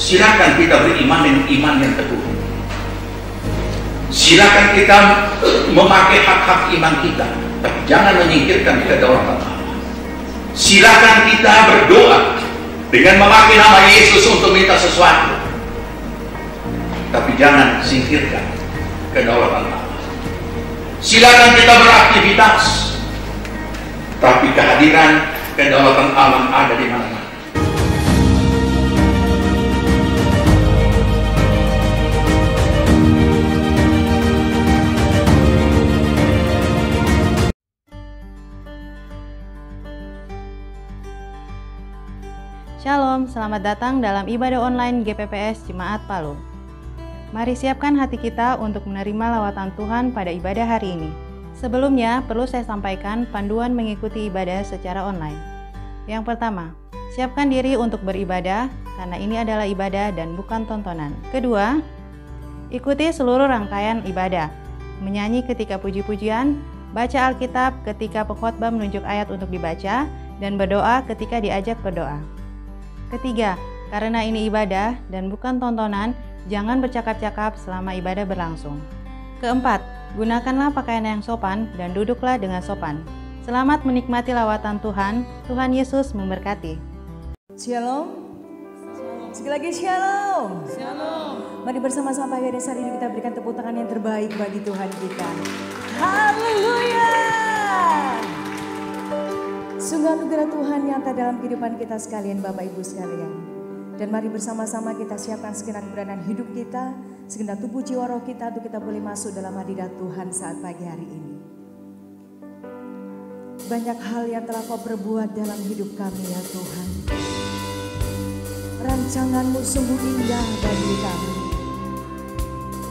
Silakan kita beriman dengan iman yang teguh. Silakan kita memakai hak-hak iman kita, tapi jangan menyingkirkan kedaulatan Allah. Silakan kita berdoa dengan memakai nama Yesus untuk minta sesuatu, tapi jangan singkirkan kedaulatan Allah. Silakan kita beraktivitas, tapi kehadiran kedaulatan Allah ada di mana-mana. Shalom, selamat datang dalam ibadah online GPPS Jemaat Palu. Mari siapkan hati kita untuk menerima lawatan Tuhan pada ibadah hari ini. Sebelumnya, perlu saya sampaikan panduan mengikuti ibadah secara online. Yang pertama, siapkan diri untuk beribadah, karena ini adalah ibadah dan bukan tontonan. Kedua, ikuti seluruh rangkaian ibadah. Menyanyi ketika puji-pujian, baca Alkitab ketika pengkhotbah menunjuk ayat untuk dibaca, dan berdoa ketika diajak berdoa. Ketiga, karena ini ibadah dan bukan tontonan, jangan bercakap-cakap selama ibadah berlangsung. Keempat, gunakanlah pakaian yang sopan dan duduklah dengan sopan. Selamat menikmati lawatan Tuhan. Tuhan Yesus memberkati. Shalom. Sekali lagi shalom. Shalom. Mari bersama-sama hari ini kita berikan tepuk tangan yang terbaik bagi Tuhan kita. Haleluya. Sungguh anugerah Tuhan nyata dalam kehidupan kita sekalian, Bapak Ibu sekalian. Dan mari bersama-sama kita siapkan segenap keberadaan hidup kita, segenap tubuh jiwa roh kita untuk kita boleh masuk dalam hadirat Tuhan saat pagi hari ini. Banyak hal yang telah Kau perbuat dalam hidup kami ya Tuhan. Rancangan-Mu sungguh indah bagi kami.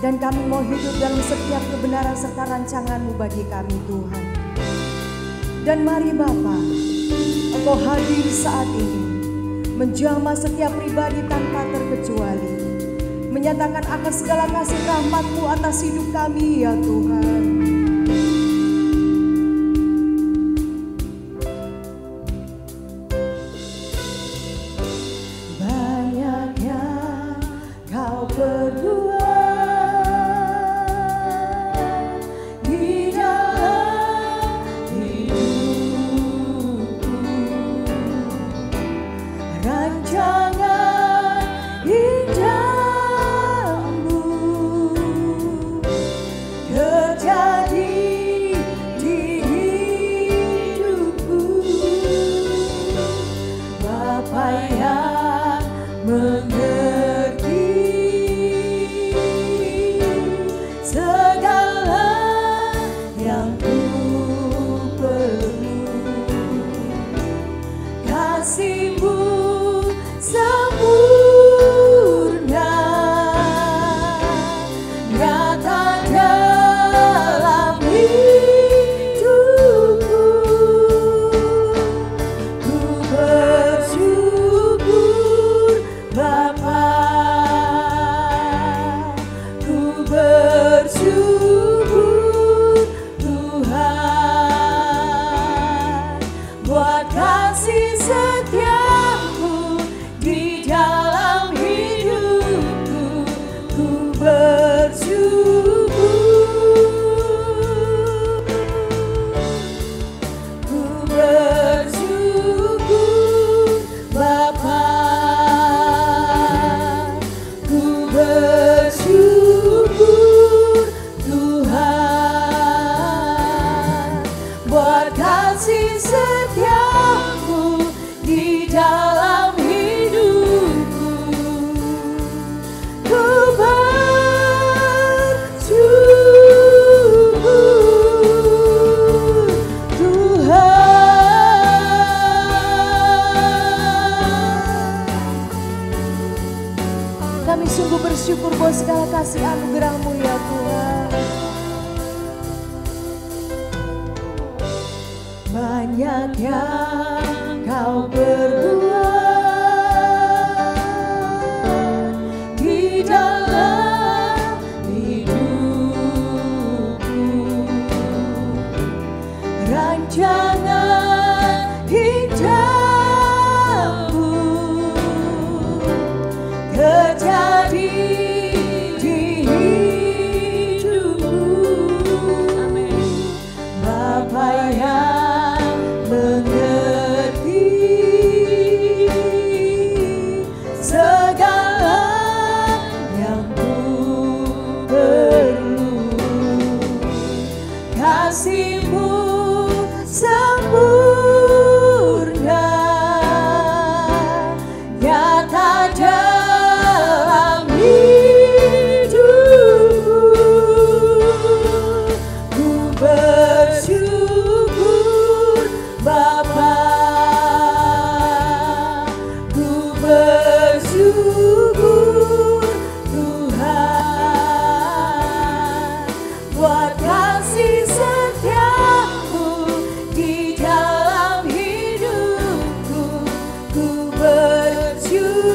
Dan kami mau hidup dalam setiap kebenaran serta rancangan-Mu bagi kami Tuhan. Dan mari Bapa, Engkau hadir saat ini, menjamah setiap pribadi tanpa terkecuali, menyatakan akan segala kasih rahmat-Mu atas hidup kami ya Tuhan. Banyaknya Kau berdua bersyukur buat segala kasih anugerah-Mu ya Tuhan. Banyak yang Kau perbuat di dalam hidupku, rancangan hidupku. bersyukur Tuhan buat kasih setiamu di dalam hidupku. Ku bersyukur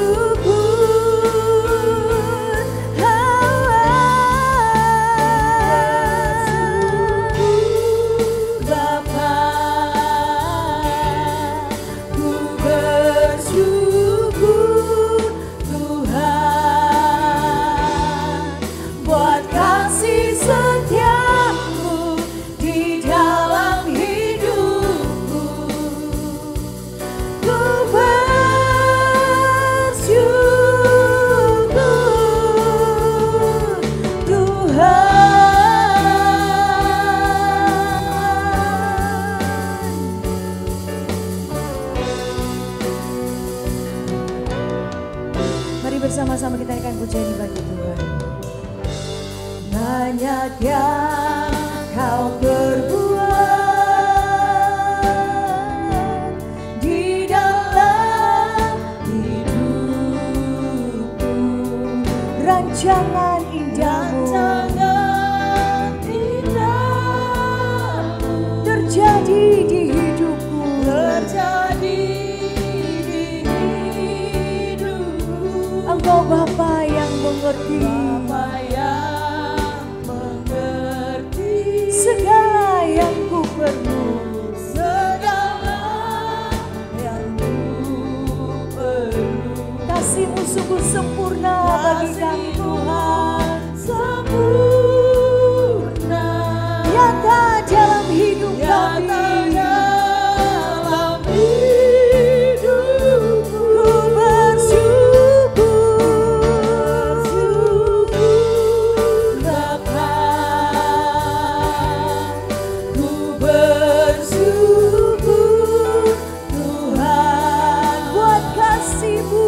Bapa, ku bersyukur Tuhan buat kasih setiamu di dalam hidupku. Ku bersyukur Tuhan. Mari bersama-sama kita naikkan pujian bagi Tuhan. Banyak yang kau perbuat di dalam hidupku, rancangan indahmu terjadi di hidupku. Engkau Bapa yang mengerti, segala yang ku perlu, kasih-Mu sungguh sempurna bagi kami Tuhan, nyata dalam hidup kami. Ku bersyukur Bapa, ku bersyukur Tuhan buat kasih-Mu,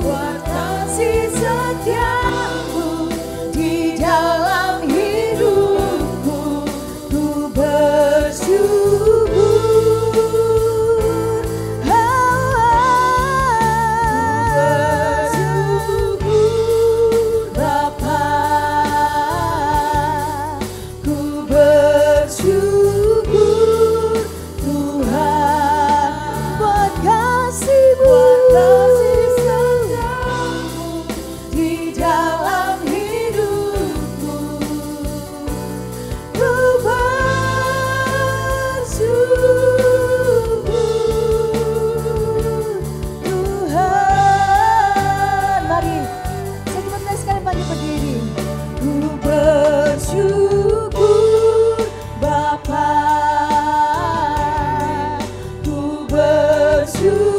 buat kasih setiamu di dalam hidupku. Ku bersyukur Bapa, ku bersyukur Tuhan buat kasih-Mu di dalam hidupku. Ku bersyukur Tuhan. Mari kita sekali pagi berdiri. Ku bersyukur Bapa, ku bersyukur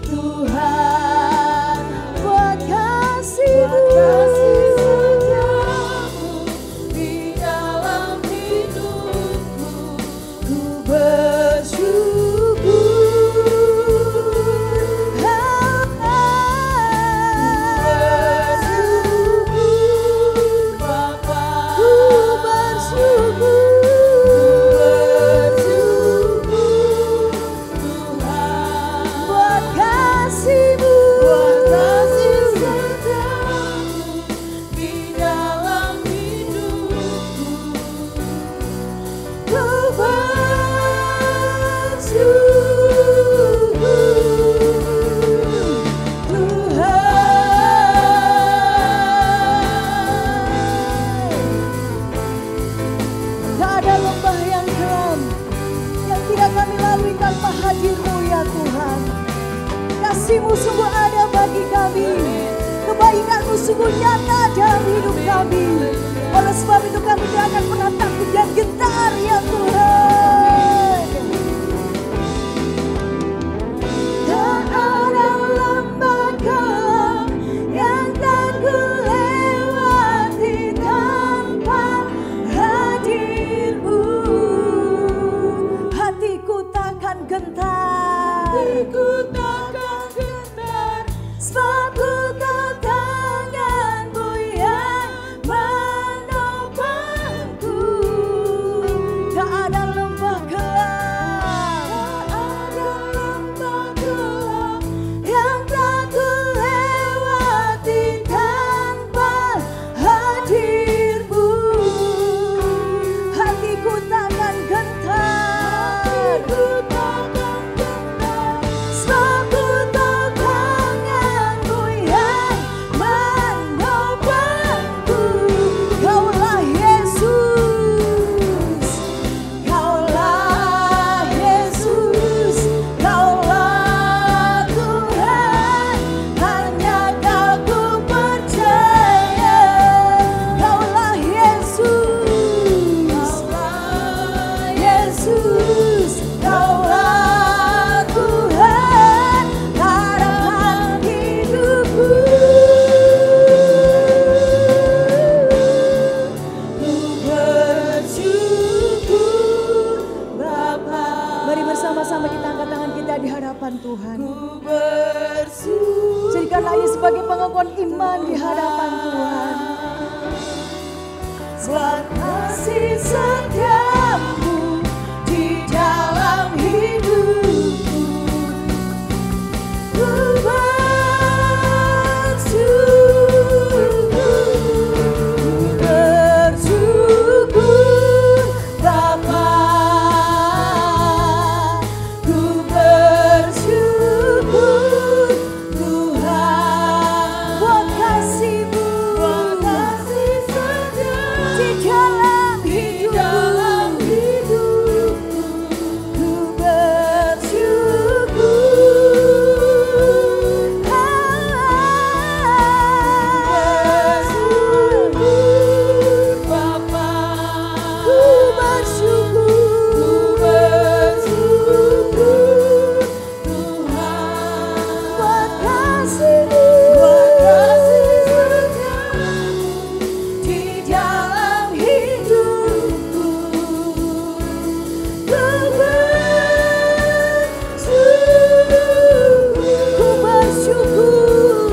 Tuhan buat kasih-Mu di dalam hidupku. Ku bersyukur Bapa, ku bersyukur Tuhan buat kasih-Mu, buat kasih setiamu di dalam hidupku. Ku bersyukur Tuhan. Tak ada lembah yang kelam yang tidak kami lalui tanpa hadir-Mu ya Tuhan. Kasih-Mu sungguh ada bagi kami, kebaikan-Mu sungguh nyata dalam hidup kami. Oleh sebab itu kami tidak akan pernah takut dan gentar ya Tuhan. Tak ada lembah kelam yang tak ku lewati tanpa hadir-Mu. Hatiku takkan gentar, sebab ku tahu tangan-Mu yang menopangku. Tak ada sebagai pengakuan iman di hadapan Tuhan. Sebab kasih setiamu di dalam hidupku, ku bersyukur Bapa, ku bersyukur Tuhan buat kasih-Mu, di dalam hidupku, ku bersyukur. Bapa, ku bersyukur Tuhan buat kasih-Mu, di dalam hidupku, ku bersyukur,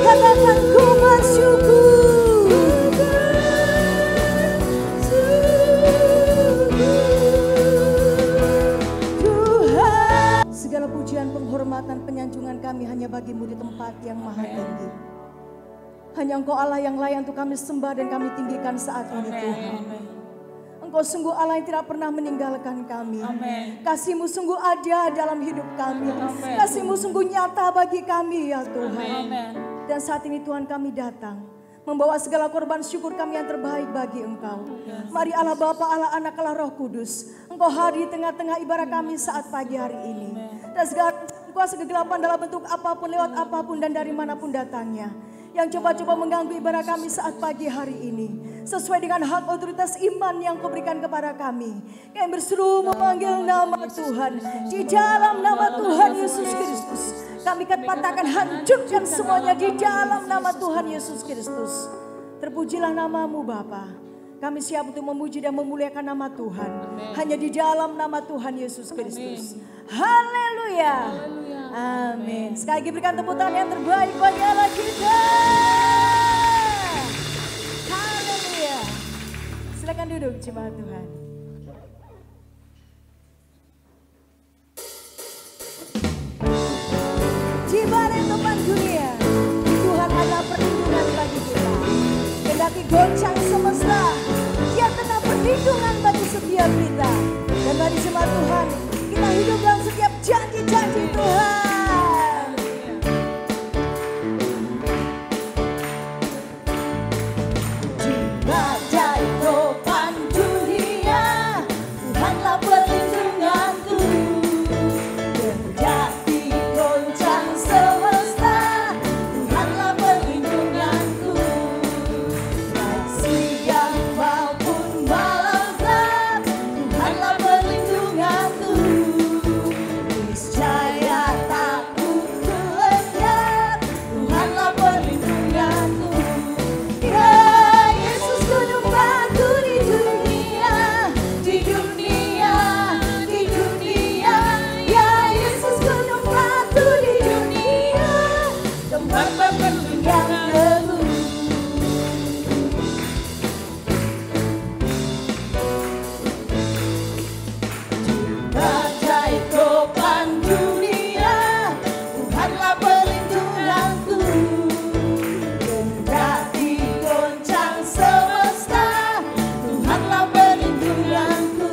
katakan ku bersyukur, Tuhan. Segala pujian, penghormatan, penyanjungan kami hanya bagi-Mu di tempat yang maha tinggi. Hanya Engkau Allah yang layak untuk kami sembah dan kami tinggikan saat ini Tuhan. Engkau sungguh Allah yang tidak pernah meninggalkan kami. Kasih-Mu sungguh ada dalam hidup kami. Kasih-Mu sungguh nyata bagi kami ya Tuhan. Dan saat ini Tuhan kami datang membawa segala korban syukur kami yang terbaik bagi Engkau. Mari Allah Bapa, Allah Anak, Allah Roh Kudus, Engkau hadir di tengah-tengah ibadah kami saat pagi hari ini. Dan segala kuasa kegelapan dalam bentuk apapun, lewat apapun dan dari manapun datangnya, yang coba-coba mengganggu ibadah kami saat pagi hari ini, sesuai dengan hak otoritas iman yang Kau berikan kepada kami. Kami berseru memanggil nama Tuhan, di dalam nama Tuhan Yesus Kristus. Kami akan patahkan, hancurkan semuanya di dalam nama Tuhan Yesus Kristus. Terpujilah nama-Mu Bapa. Kami siap untuk memuji dan memuliakan nama Tuhan. Hanya di dalam nama Tuhan Yesus Kristus. Haleluya. Amin. Sekali lagi berikan tepuk tangan yang terbaik bagi Allah kita. Haleluya. Silakan duduk jemaat Tuhan. Di balik topan dunia, Tuhan adalah perlindungan bagi kita. Kendati goncang semesta, Dia tetap perlindungan bagi setiap kita. Dan bagi jemaat Tuhan, kita hidup dalam setiap janji-janji Tuhan. Di badai topan dunia, Tuhanlah perlindunganku. Kendati goncang semesta, Tuhanlah perlindunganku. Baik siang maupun malam gelap, Tuhanlah perlindunganku. Niscaya takut lenyap, Tuhanlah perlindunganku. Ya Yesus gunung batu di dunia, di dunia, di dunia. Ya Yesus gunung batu di dunia, tempat berlindung yang teguh. Badai topan dunia, Tuhanlah perlindunganku. Kendati goncang semesta, Tuhanlah perlindunganku.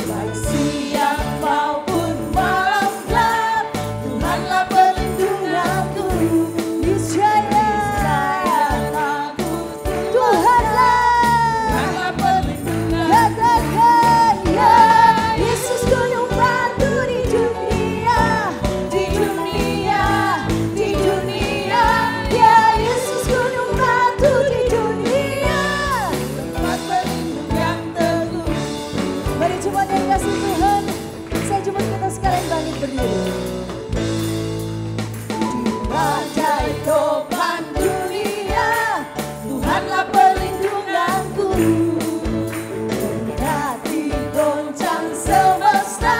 Baik siang maupun malam gelap, Tuhanlah perlindunganku. Niscaya takut Tuhanlah perlindunganku. Katakan ya Yesus gunung batu di dunia, di dunia, di dunia. Ya Yesus gunung batu di dunia, tempat berlindung yang teguh. Mari jemaat yang kasih Tuhan, saya jemput kita sekalian bangkit berdiri. Di badai topan dunia, Tuhanlah perlindunganku. Kendati goncang semesta,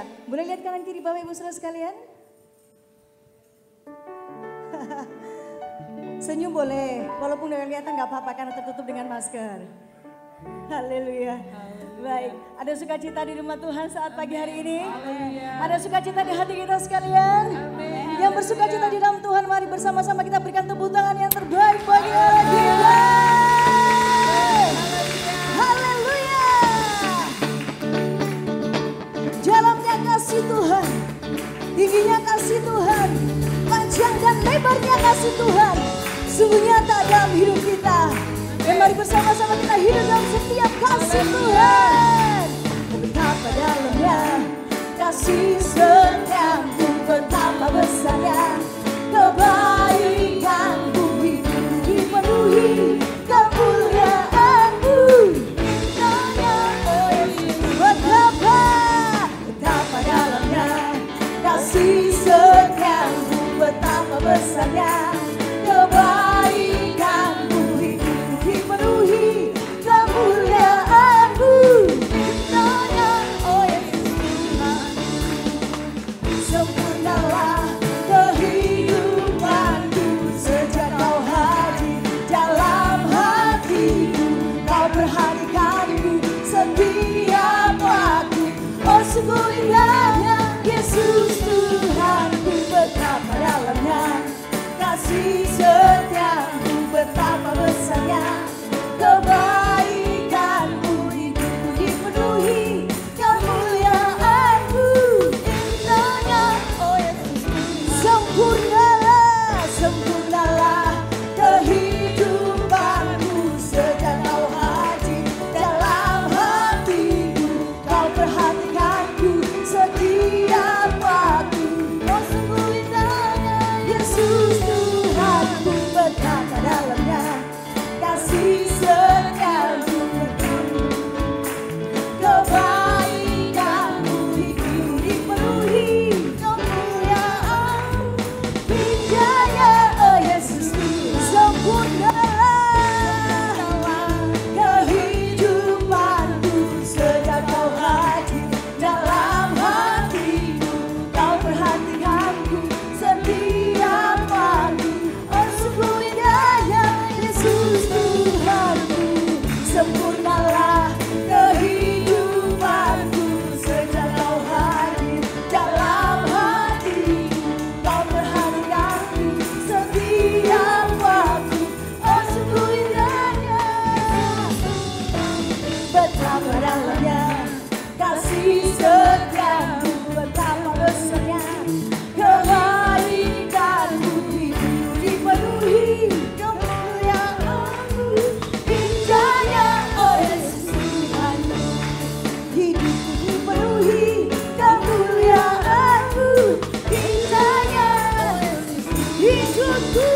Haleluya. Boleh lihat kanan kiri Bapak Ibu Saudara sekalian? Senyum boleh, walaupun dari kelihatan nggak apa-apa karena tertutup dengan masker. Haleluya. Baik, ada sukacita di rumah Tuhan saat pagi hari ini. Ada sukacita di hati kita sekalian. Yang bersukacita di dalam Tuhan, mari bersama-sama kita berikan tepuk tangan yang terbaik bagi Allah kita. Haleluya. Dalamnya kasih Tuhan, tingginya kasih Tuhan, panjang dan lebarnya kasih Tuhan, sungguh nyata dalam hidup kita. Dan mari bersama-sama kita hidup dalam setiap kasih Tuhan. Betapa dalamnya kasih setiamu, betapa besarnya kebaikanmu, hidup dipenuhi kemuliaanmu. Betapa dalamnya kasih setiamu, betapa besarnya kebaikanmu, dipenuhi kemuliaanmu. Indahnya, oh Yesus, sempurnalah kehidupanku sejak Kau hadir dalam hatiku. Kau perhatikanku setiap waktu. Oh sungguh indahnya Yesus Tuhanku, betapa dalamnya kasih setiamu, betapa besarnya kebaikanmu, hidupku dipenuhi kemuliaanmu. Indahnya, oh Yesus, sempurnalah, sempurnalah kehidupanku sejak Kau hadir dalam hatiku. Kau perhatikanku setiap waktu. Oh sungguh indahnya Yesus Tuhanku, betapa dalamnya kasih setiamu, kebaikanmu, hidupku dipenuhi kemuliaan. Indahnya, oh Yesus, sempurnalah kehidupanku sejak Kau hadir dalam hatiku. Kau perhatikanku setiap waktu. Oh sungguh indahnya Yesus Tuhanku, sempurnalah kehidupanku sejak Kau hadir dalam hatiku. Kau perhatikanku setiap waktu. Oh sungguh indahnya, betapa dalamnya kasih setiamu, betapa besarnya kebaikanmu, hidupku dipenuhi kemuliaanmu. Indahnya, oh Yesus Tuhanku, hidupku dipenuhi kemuliaanmu. Indahnya, hidupku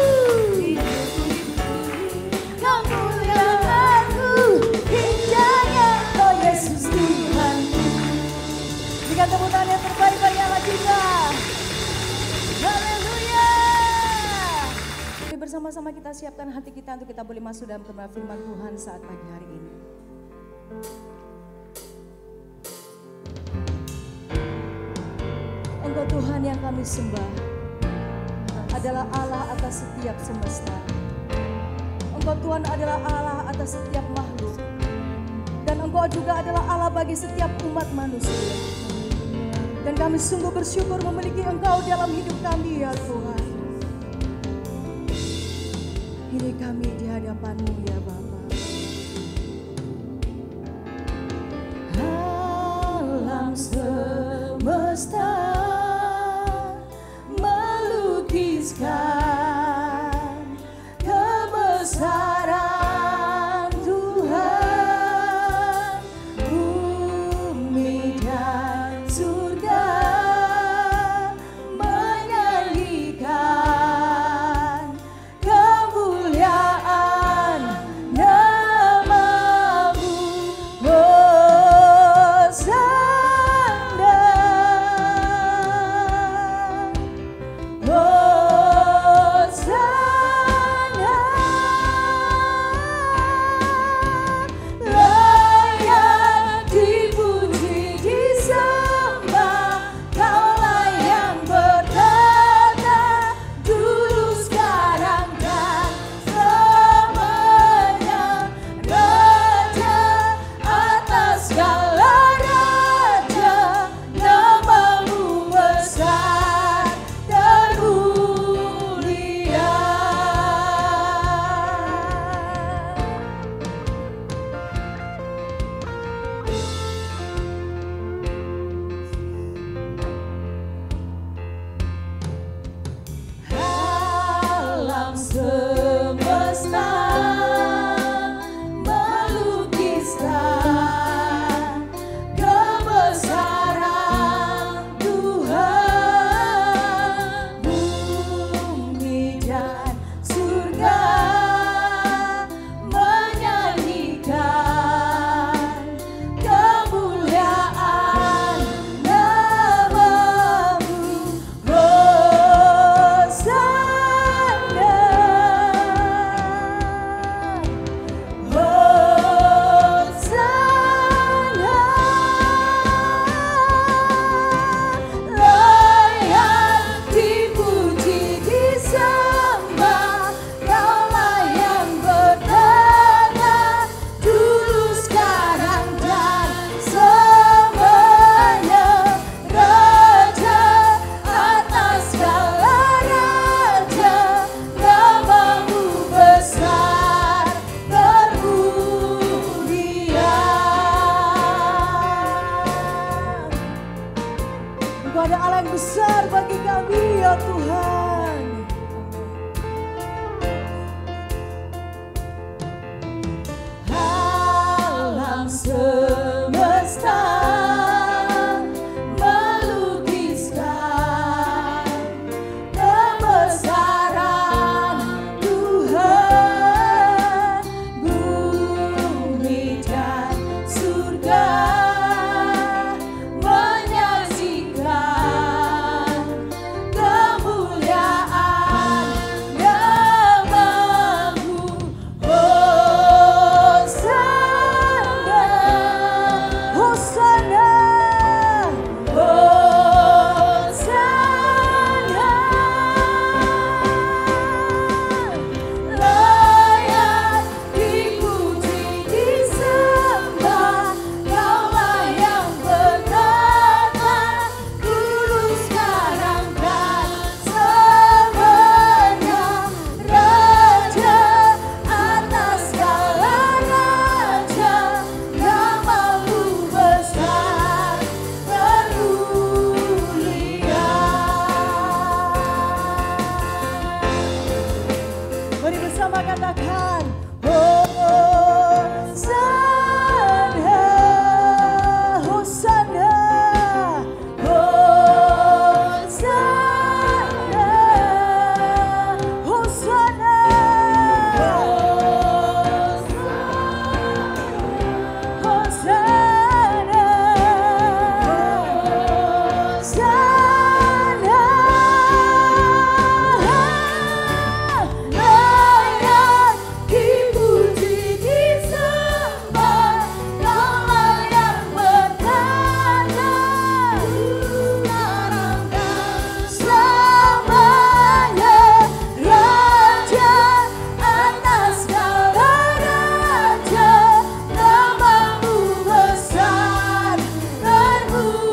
kemuliaanmu. Indahnya, oh Yesus Tuhanku. Berikan tepuk tangan yang terbaik bagi Allah kita. Haleluya. Mari bersama-sama kita siapkan hati kita untuk kita boleh masuk dalam kebenaran firman Tuhan saat pagi hari ini. Engkau Tuhan yang kami sembah adalah Allah atas setiap semesta. Engkau Tuhan adalah Allah atas setiap makhluk. Dan Engkau juga adalah Allah bagi setiap umat manusia. Dan kami sungguh bersyukur memiliki Engkau dalam hidup kami ya Tuhan. Ini kami di hadapan-Mu ya Bapa. Alam semesta melukiskan kebesaran Tuhan. Bumi dan surga menyanyikan kemuliaan nama-Mu. Hosana Engkau ada Allah yang besar bagi kami ya Tuhan. Alam semesta melukiskan kebesaran Tuhan, bumi dan surga menyaksikan kemuliaan namamu. Hosana, Hosana, Hosana. Layak dipuji, disembah, Kaulah yang bertata, kudus sekarang dan selamanya. Raja atas segala raja, namamu besar termulia. Mari bersama katakan Hosana, Hosana, Hosana, Hosana, Hosana, Hosana. Layak dipuji, disembah, Kaulah yang bertata, sekarang dan selamanya. Raja atas segala raja, namamu besar termulia.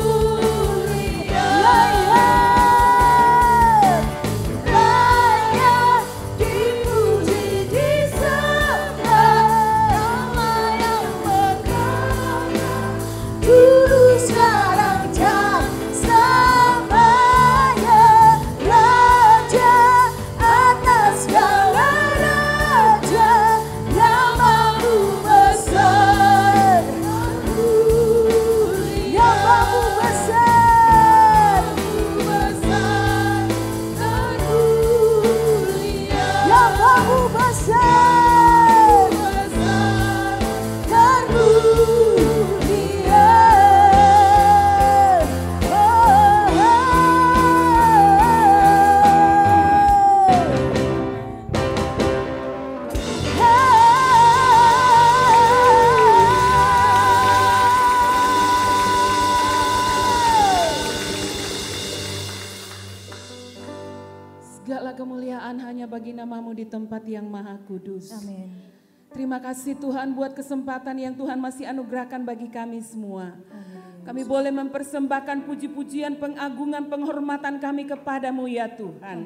Layak dipuji, disembah, Kaulah yang bertata, dulu sekarang dan selamanya. Raja atas segala raja, namamu besar termulia. Namamu besar, termulia. Namamu besar, termulia. Segala kemuliaan hanya bagi namamu di tempat yang maha kudus. Amin. Terima kasih Tuhan buat kesempatan yang Tuhan masih anugerahkan bagi kami semua. Kami boleh mempersembahkan puji-pujian, pengagungan, penghormatan kami kepadamu ya Tuhan.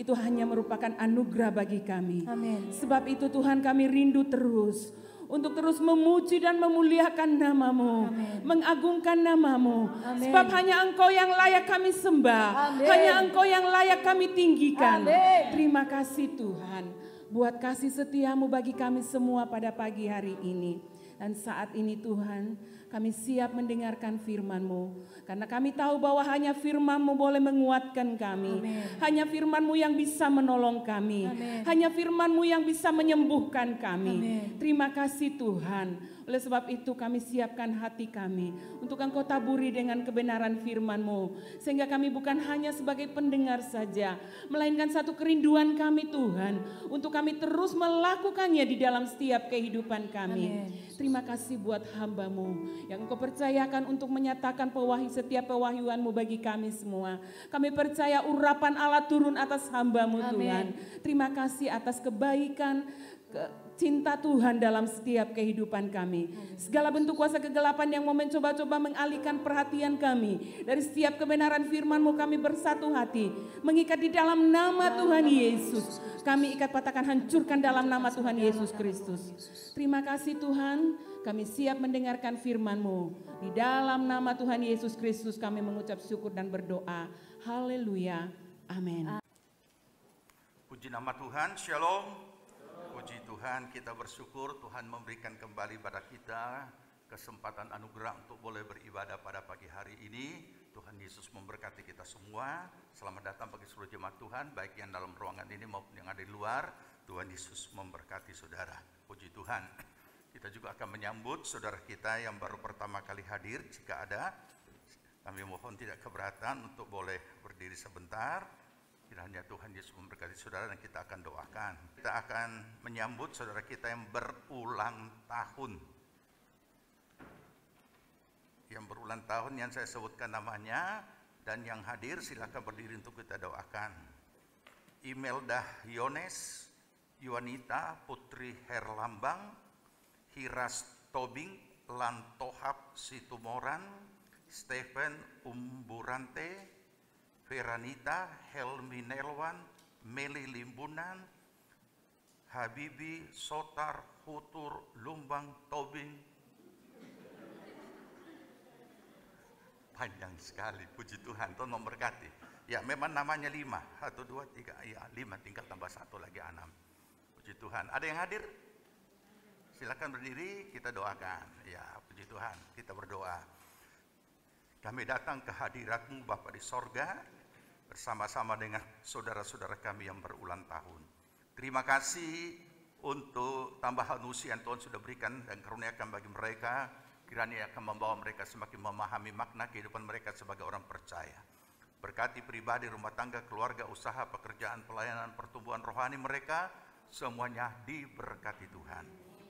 Itu hanya merupakan anugerah bagi kami. Amin. Sebab itu Tuhan kami rindu terus untuk terus memuji dan memuliakan namamu, mengagungkan namamu. Sebab hanya Engkau yang layak kami sembah, hanya Engkau yang layak kami tinggikan. Terima kasih Tuhan buat kasih setiamu bagi kami semua pada pagi hari ini. Dan saat ini Tuhan, kami siap mendengarkan firman-Mu. Karena kami tahu bahwa hanya firman-Mu boleh menguatkan kami. Hanya firman-Mu yang bisa menolong kami. Hanya firman-Mu yang bisa menyembuhkan kami. Terima kasih Tuhan. Oleh sebab itu kami siapkan hati kami untuk Engkau taburi dengan kebenaran firman-Mu. Sehingga kami bukan hanya sebagai pendengar saja, melainkan satu kerinduan kami Tuhan, untuk kami terus melakukannya di dalam setiap kehidupan kami. Terima kasih buat hamba-Mu yang Engkau percayakan untuk menyatakan setiap pewahyuan-Mu bagi kami semua. Kami percaya urapan Allah turun atas hamba-Mu Tuhan. Terima kasih atas kebaikan, cinta Tuhan dalam setiap kehidupan kami. Segala bentuk kuasa kegelapan yang mau mencoba-coba mengalihkan perhatian kami dari setiap kebenaran firman-Mu, kami bersatu hati, mengikat di dalam nama Tuhan Yesus. Kami ikat, patahkan, hancurkan dalam nama Tuhan Yesus Kristus. Terima kasih Tuhan, kami siap mendengarkan firman-Mu. Di dalam nama Tuhan Yesus Kristus kami mengucap syukur dan berdoa. Haleluya. Amin. Puji nama Tuhan, Shalom. Puji Tuhan, kita bersyukur Tuhan memberikan kembali pada kita kesempatan anugerah untuk boleh beribadah pada pagi hari ini. Tuhan Yesus memberkati kita semua. Selamat datang bagi seluruh jemaat Tuhan, baik yang dalam ruangan ini maupun yang ada di luar. Tuhan Yesus memberkati saudara. Puji Tuhan. Kita juga akan menyambut saudara kita yang baru pertama kali hadir. Jika ada, kami mohon tidak keberatan untuk boleh berdiri sebentar. Kiranya Tuhan Yesus memberkati saudara dan kita akan doakan. Kita akan menyambut saudara kita yang berulang tahun. Yang berulang tahun yang saya sebutkan namanya dan yang hadir silakan berdiri untuk kita doakan. Imelda Yones, Yuanita Putri Herlambang, Hiras Tobing, Lantohap Situmoran, Stephen Umburante, Veranita, Helmi Nelwan, Meli Limbunan, Habibi Sotar, Hutur, Lumbang, Tobing. Panjang sekali, puji Tuhan, Tuhan memberkati. Ya, memang namanya 5, 1, 2, 3, ya 5, tinggal tambah 1 lagi 6. Puji Tuhan. Ada yang hadir? Silakan berdiri, kita doakan. Ya, puji Tuhan, kita berdoa. Kami datang ke hadirat-Mu Bapa di sorga, bersama-sama dengan saudara-saudara kami yang berulang tahun. Terima kasih untuk tambahan usia yang Tuhan sudah berikan dan karuniakan bagi mereka. Kiranya akan membawa mereka semakin memahami makna kehidupan mereka sebagai orang percaya. Berkati pribadi, rumah tangga, keluarga, usaha, pekerjaan, pelayanan, pertumbuhan rohani mereka, semuanya diberkati Tuhan.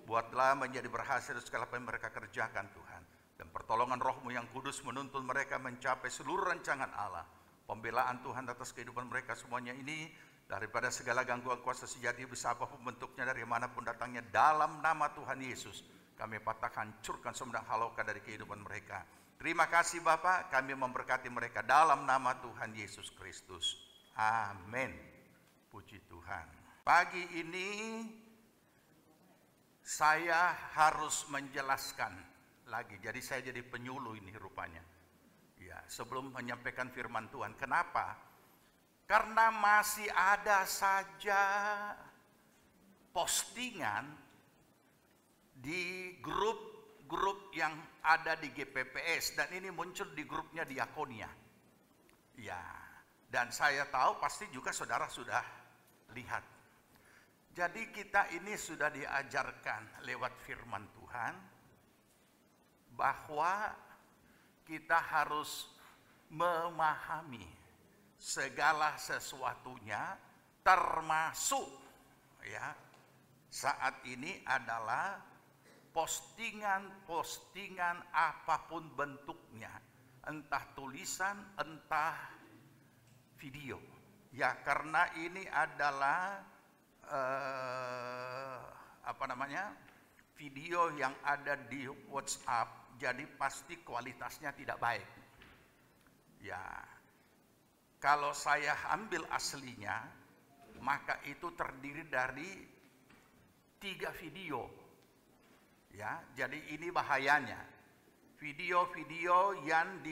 Buatlah menjadi berhasil segala apa yang mereka kerjakan Tuhan. Dan pertolongan Roh-Mu yang kudus menuntun mereka mencapai seluruh rancangan Allah. Pembelaan Tuhan atas kehidupan mereka semuanya ini, daripada segala gangguan kuasa sejati bisa apapun bentuknya dari manapun datangnya, dalam nama Tuhan Yesus kami patahkan, hancurkan semua halaukan dari kehidupan mereka. Terima kasih Bapa, kami memberkati mereka dalam nama Tuhan Yesus Kristus. Amin. Puji Tuhan. Pagi ini saya harus menjelaskan lagi, jadi saya jadi penyuluh ini rupanya. Ya, sebelum menyampaikan firman Tuhan. Kenapa? Karena masih ada saja postingan di grup-grup yang ada di GPPS, dan ini muncul di grupnya Diakonia. Ya, dan saya tahu pasti juga saudara sudah lihat. Jadi kita ini sudah diajarkan lewat firman Tuhan bahwa kita harus memahami segala sesuatunya, termasuk ya saat ini adalah postingan-postingan apapun bentuknya, entah tulisan, entah video. Ya, karena ini adalah video yang ada di WhatsApp. Jadi pasti kualitasnya tidak baik. Ya, kalau saya ambil aslinya, maka itu terdiri dari 3 video. Ya, jadi ini bahayanya. Video-video yang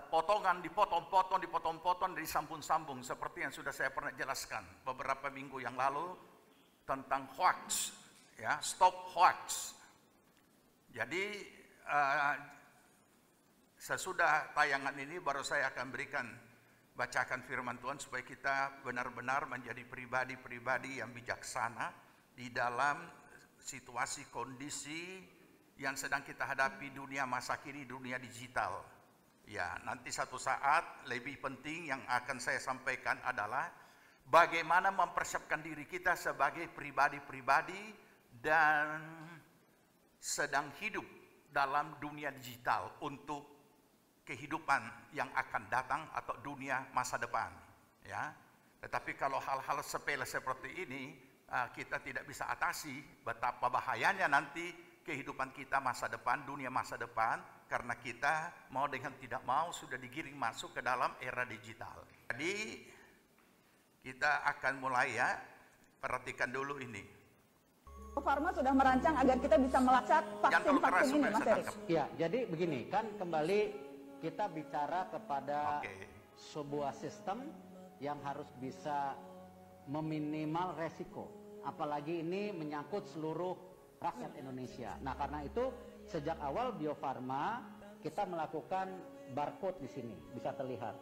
potongan, dipotong-potong, disambung-sambung seperti yang sudah saya pernah jelaskan beberapa minggu yang lalu tentang hoax. Ya, stop hoax. Jadi sesudah tayangan ini baru saya akan bacakan firman Tuhan supaya kita benar-benar menjadi pribadi-pribadi yang bijaksana di dalam situasi kondisi yang sedang kita hadapi, dunia masa kini, dunia digital. Ya, nanti satu saat lebih penting yang akan saya sampaikan adalah bagaimana mempersiapkan diri kita sebagai pribadi-pribadi dan sedang hidup dalam dunia digital untuk kehidupan yang akan datang atau dunia masa depan, ya. Tetapi kalau hal-hal sepele seperti ini kita tidak bisa atasi, betapa bahayanya nanti kehidupan kita masa depan, dunia masa depan, karena kita mau dengan tidak mau sudah digiring masuk ke dalam era digital. Jadi kita akan mulai ya, perhatikan dulu ini. Farma sudah merancang agar kita bisa melacak vaksin-vaksin ini, Mas Erik. Ya, jadi begini, kan kembali kita bicara kepada sebuah sistem yang harus bisa meminimal resiko. Apalagi ini menyangkut seluruh rakyat Indonesia. Nah, karena itu sejak awal Bio Farma kita melakukan barcode di sini, bisa terlihat.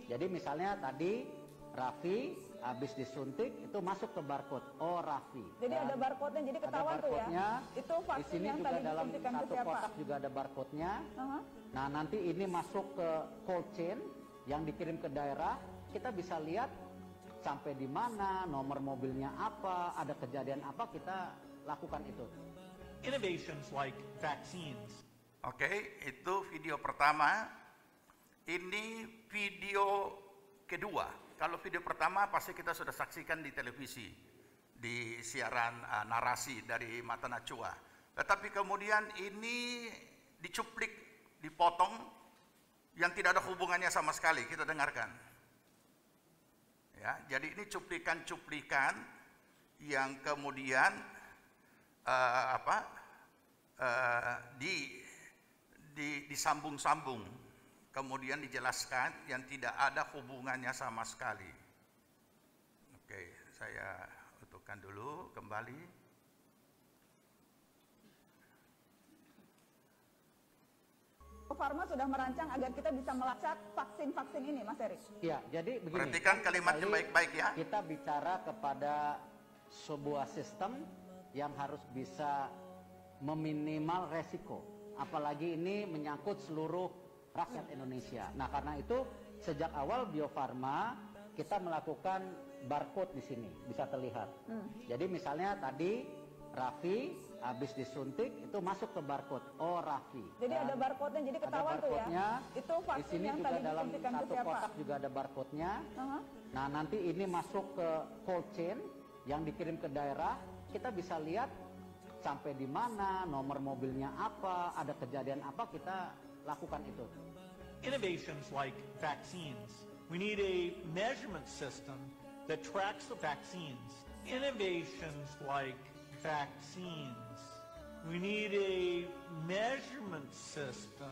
Jadi misalnya tadi Raffi habis disuntik itu masuk ke barcode. Oh, Raffi. Jadi ada barcode-nya, jadi ketahuan tuh ya. Itu di vaksin sini yang juga tadi dalam disuntikan ke satu siapa? kotak juga ada barcode-nya. Nah, nanti ini masuk ke cold chain yang dikirim ke daerah, kita bisa lihat sampai di mana, nomor mobilnya apa, ada kejadian apa, kita lakukan itu. Innovations like vaccines. Oke, itu video pertama. Ini video kedua. Kalau video pertama pasti kita sudah saksikan di televisi, di siaran narasi dari Mata Najwa. Tetapi kemudian ini dicuplik, dipotong, yang tidak ada hubungannya sama sekali. Kita dengarkan. Ya, jadi ini cuplikan-cuplikan yang kemudian disambung-sambung, kemudian dijelaskan yang tidak ada hubungannya sama sekali. Oke, saya utuhkan dulu kembali. Farma sudah merancang agar kita bisa melacak vaksin-vaksin ini, Mas Erik. Ya, jadi begini. Perhatikan kalimatnya baik-baik ya. Kita bicara kepada sebuah sistem yang harus bisa meminimal resiko. Apalagi ini menyangkut seluruh rakyat Indonesia. Nah, karena itu sejak awal Bio Farma kita melakukan barcode di sini, bisa terlihat. Jadi misalnya tadi Raffi habis disuntik itu masuk ke barcode. Oh, Raffi. Jadi ada barcode-nya, jadi ketahuan tuh ya. Itu di vaksin sini yang juga tadi dalam disuntikan ke satu siapa? kotak juga ada barcode-nya. Nah, nanti ini masuk ke cold chain yang dikirim ke daerah, kita bisa lihat sampai di mana, nomor mobilnya apa, ada kejadian apa, kita lakukan itu. Innovations like vaccines. We need a measurement system that tracks the vaccines. Innovations like vaccines. We need a measurement system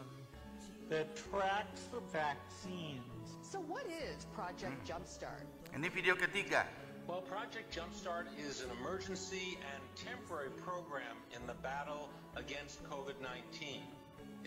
that tracks the vaccines. So what is Project Jumpstart? Ini video ketiga. Well, Project Jumpstart is an emergency and temporary program in the battle against COVID-19.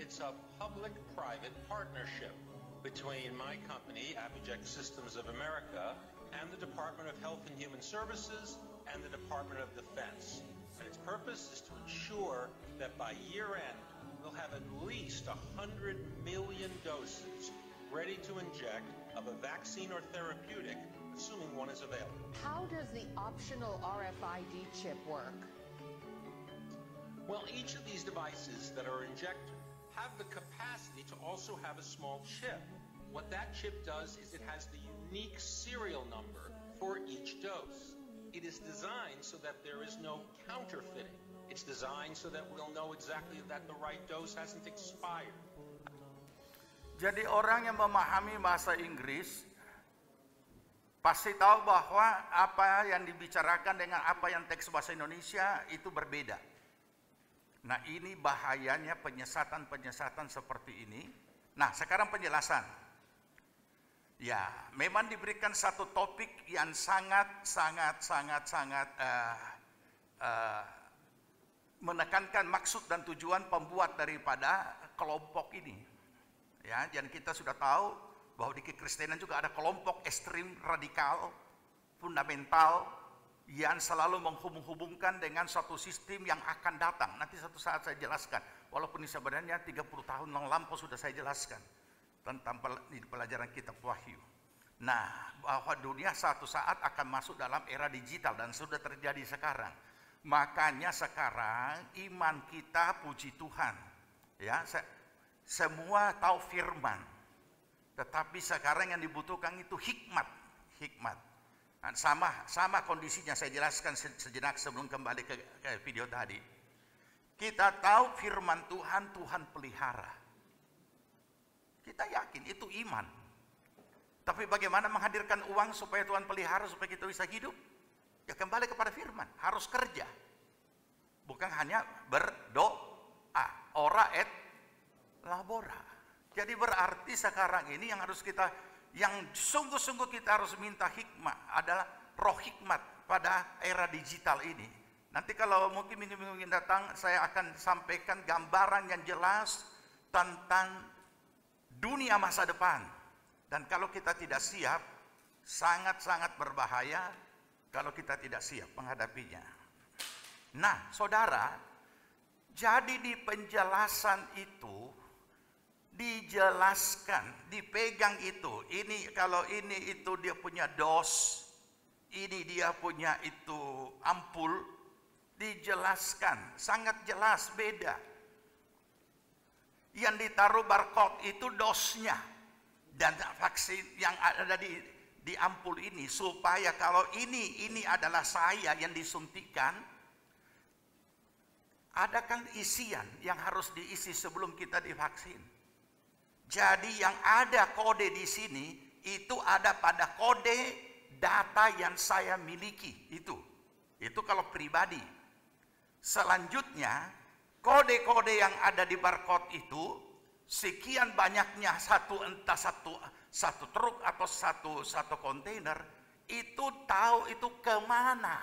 It's a public-private partnership between my company, Abiject Systems of America, and the Department of Health and Human Services and the Department of Defense. And its purpose is to ensure that by year end, we'll have at least 100 million doses ready to inject of a vaccine or therapeutic, assuming one is available. How does the optional RFID chip work? Well, each of these devices that are injected have the capacity to also have a small chip. What that chip does is it has the unique serial number for each dose. It is designed so that there is no counterfeiting. It's designed so that we'll know exactly that the right dose hasn't expired. Jadi orang yang memahami bahasa Inggris pasti tahu bahwa apa yang dibicarakan dengan apa yang teks bahasa Indonesia itu berbeda. Nah, ini bahayanya penyesatan-penyesatan seperti ini. Nah, sekarang penjelasan. Ya, memang diberikan satu topik yang sangat menekankan maksud dan tujuan pembuat daripada kelompok ini. Ya, dan kita sudah tahu bahwa di kekristenan juga ada kelompok ekstrim radikal, fundamental, yang selalu menghubung-hubungkan dengan suatu sistem yang akan datang. Nanti satu saat saya jelaskan. Walaupun ini sebenarnya 30 tahun yang lampau sudah saya jelaskan tentang pelajaran kitab Wahyu. Nah, bahwa dunia satu saat akan masuk dalam era digital dan sudah terjadi sekarang. Makanya sekarang iman kita, puji Tuhan, ya, semua tahu firman. Tetapi sekarang yang dibutuhkan itu hikmat. Sama kondisinya, saya jelaskan sejenak sebelum kembali ke video tadi. Kita tahu firman Tuhan, Tuhan pelihara. Kita yakin itu iman. Tapi bagaimana menghadirkan uang supaya Tuhan pelihara, supaya kita bisa hidup? Ya kembali kepada firman, harus kerja. Bukan hanya berdoa, ora et labora. Jadi berarti sekarang ini yang harus kita, yang sungguh-sungguh kita harus minta hikmah adalah roh hikmat pada era digital ini. Nanti kalau mungkin minggu-minggu datang saya akan sampaikan gambaran yang jelas tentang dunia masa depan. Dan kalau kita tidak siap, sangat-sangat berbahaya kalau kita tidak siap menghadapinya. Nah, saudara, jadi di penjelasan itu dijelaskan, dipegang itu. Ini kalau ini itu dia punya dos, ini dia punya itu ampul, dijelaskan sangat jelas beda. Yang ditaruh barcode itu dosnya dan vaksin yang ada di ampul ini, supaya kalau ini adalah saya yang disuntikan, ada kan isian yang harus diisi sebelum kita divaksin. Jadi yang ada kode di sini itu ada pada kode data yang saya miliki itu kalau pribadi. Selanjutnya kode-kode yang ada di barcode itu sekian banyaknya entah satu truk atau satu kontainer, itu tahu itu kemana.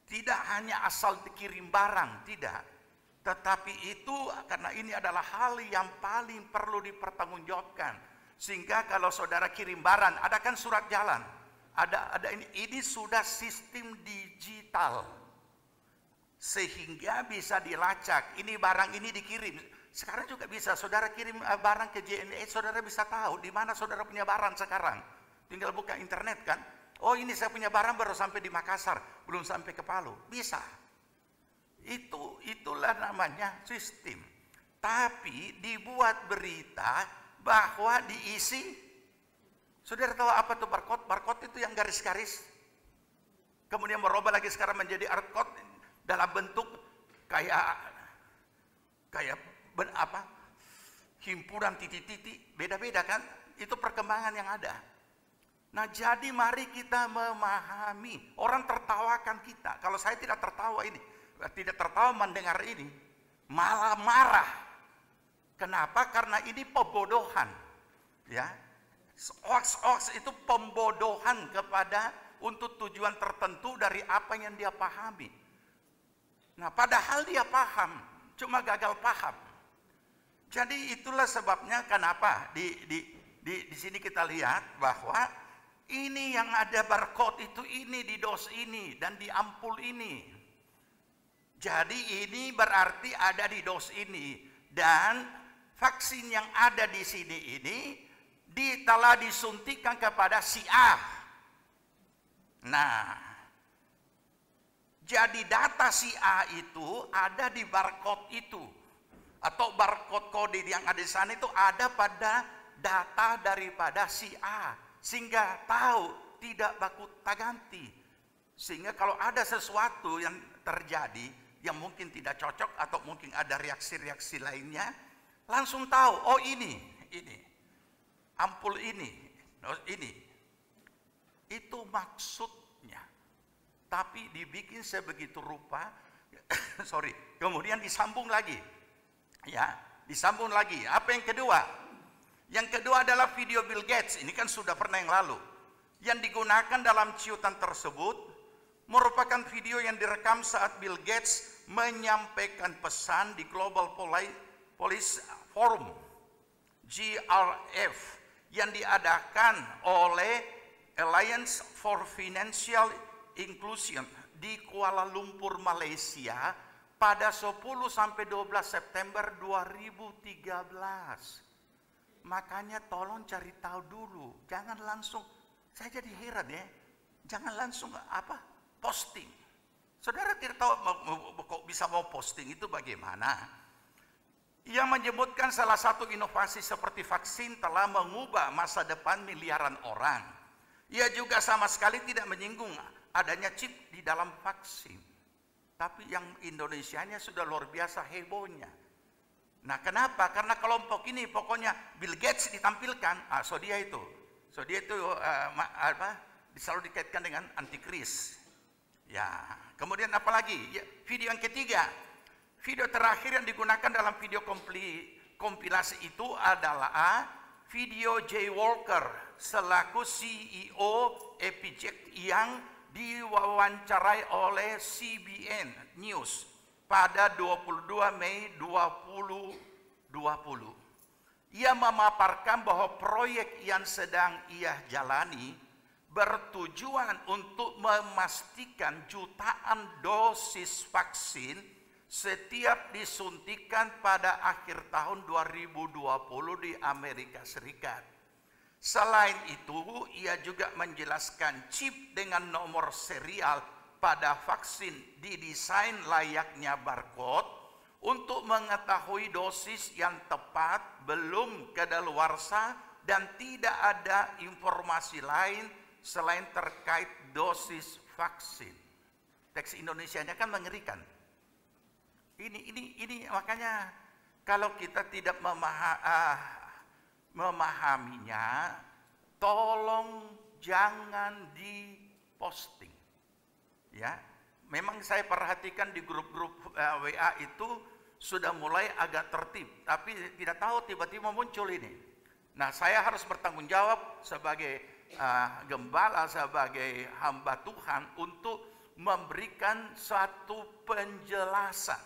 Tidak hanya asal dikirim barang, tidak. Tetapi itu karena ini adalah hal yang paling perlu dipertanggungjawabkan. Sehingga kalau saudara kirim barang, ada kan surat jalan. Ada ini sudah sistem digital. Sehingga bisa dilacak, ini barang ini dikirim. Sekarang juga bisa, saudara kirim barang ke JNE, saudara bisa tahu di mana saudara punya barang sekarang. Tinggal buka internet kan. Oh ini saya punya barang baru sampai di Makassar, belum sampai ke Palu. Bisa. Itulah namanya sistem. Tapi dibuat berita bahwa diisi. Saudara tahu apa tuh barcode? Barcode itu yang garis-garis. Kemudian merubah lagi sekarang menjadi barcode dalam bentuk kayak himpunan titik-titik, beda-beda kan? Itu perkembangan yang ada. Nah, jadi mari kita memahami. Orang tertawakan kita. Kalau saya tidak tertawa mendengar ini, malah marah. Kenapa? Karena ini pembodohan. Ya. Hoax itu pembodohan kepada untuk tujuan tertentu dari apa yang dia pahami. Nah, padahal dia paham, cuma gagal paham. Jadi itulah sebabnya kenapa di sini kita lihat bahwa ini yang ada barcode itu ini di dos ini dan di ampul ini. Jadi ini berarti ada di dos ini dan vaksin yang ada di sini ini telah disuntikan kepada si A. Nah, jadi data si A itu ada di barcode itu. Atau barcode kode yang ada di sana itu ada pada data daripada si A. Sehingga tahu tidak baku ganti. Sehingga kalau ada sesuatu yang terjadi yang mungkin tidak cocok atau mungkin ada reaksi-reaksi lainnya, langsung tahu, oh ini. Ampul ini. Itu maksudnya. Tapi dibikin sebegitu rupa, kemudian disambung lagi. Ya, disambung lagi. Apa yang kedua? Yang kedua adalah video Bill Gates. Ini kan sudah pernah yang lalu. Yang digunakan dalam ciutan tersebut merupakan video yang direkam saat Bill Gates menyampaikan pesan di Global Police Forum GRF yang diadakan oleh Alliance for Financial Inclusion di Kuala Lumpur, Malaysia pada 10 sampai 12 September 2013. Makanya tolong cari tahu dulu, jangan langsung, saya jadi heran ya, jangan langsung posting. Saudara tidak tahu kok bisa mau posting itu bagaimana. Ia menyebutkan salah satu inovasi seperti vaksin telah mengubah masa depan miliaran orang. Ia juga sama sekali tidak menyinggung adanya chip di dalam vaksin. Tapi yang Indonesianya sudah luar biasa hebohnya. Nah, kenapa? Karena kelompok ini pokoknya Bill Gates ditampilkan, dia itu selalu dikaitkan dengan antikris. Ya, kemudian apalagi? Ya, video yang ketiga, video terakhir yang digunakan dalam video kompilasi itu adalah video Jay Walker selaku CEO Epiject yang diwawancarai oleh CBN News pada 22 Mei 2020. Ia memaparkan bahwa proyek yang sedang ia jalani bertujuan untuk memastikan jutaan dosis vaksin setiap disuntikan pada akhir tahun 2020 di Amerika Serikat. Selain itu, ia juga menjelaskan chip dengan nomor serial pada vaksin didesain layaknya barcode untuk mengetahui dosis yang tepat, belum kadaluarsa, dan tidak ada informasi lain selain terkait dosis vaksin. Teks Indonesianya kan mengerikan. Ini makanya kalau kita tidak memahaminya, tolong jangan diposting. Ya, memang saya perhatikan di grup-grup WA itu sudah mulai agak tertib, tapi tidak tahu tiba-tiba muncul ini. Nah, saya harus bertanggung jawab sebagai gembala, sebagai hamba Tuhan untuk memberikan satu penjelasan.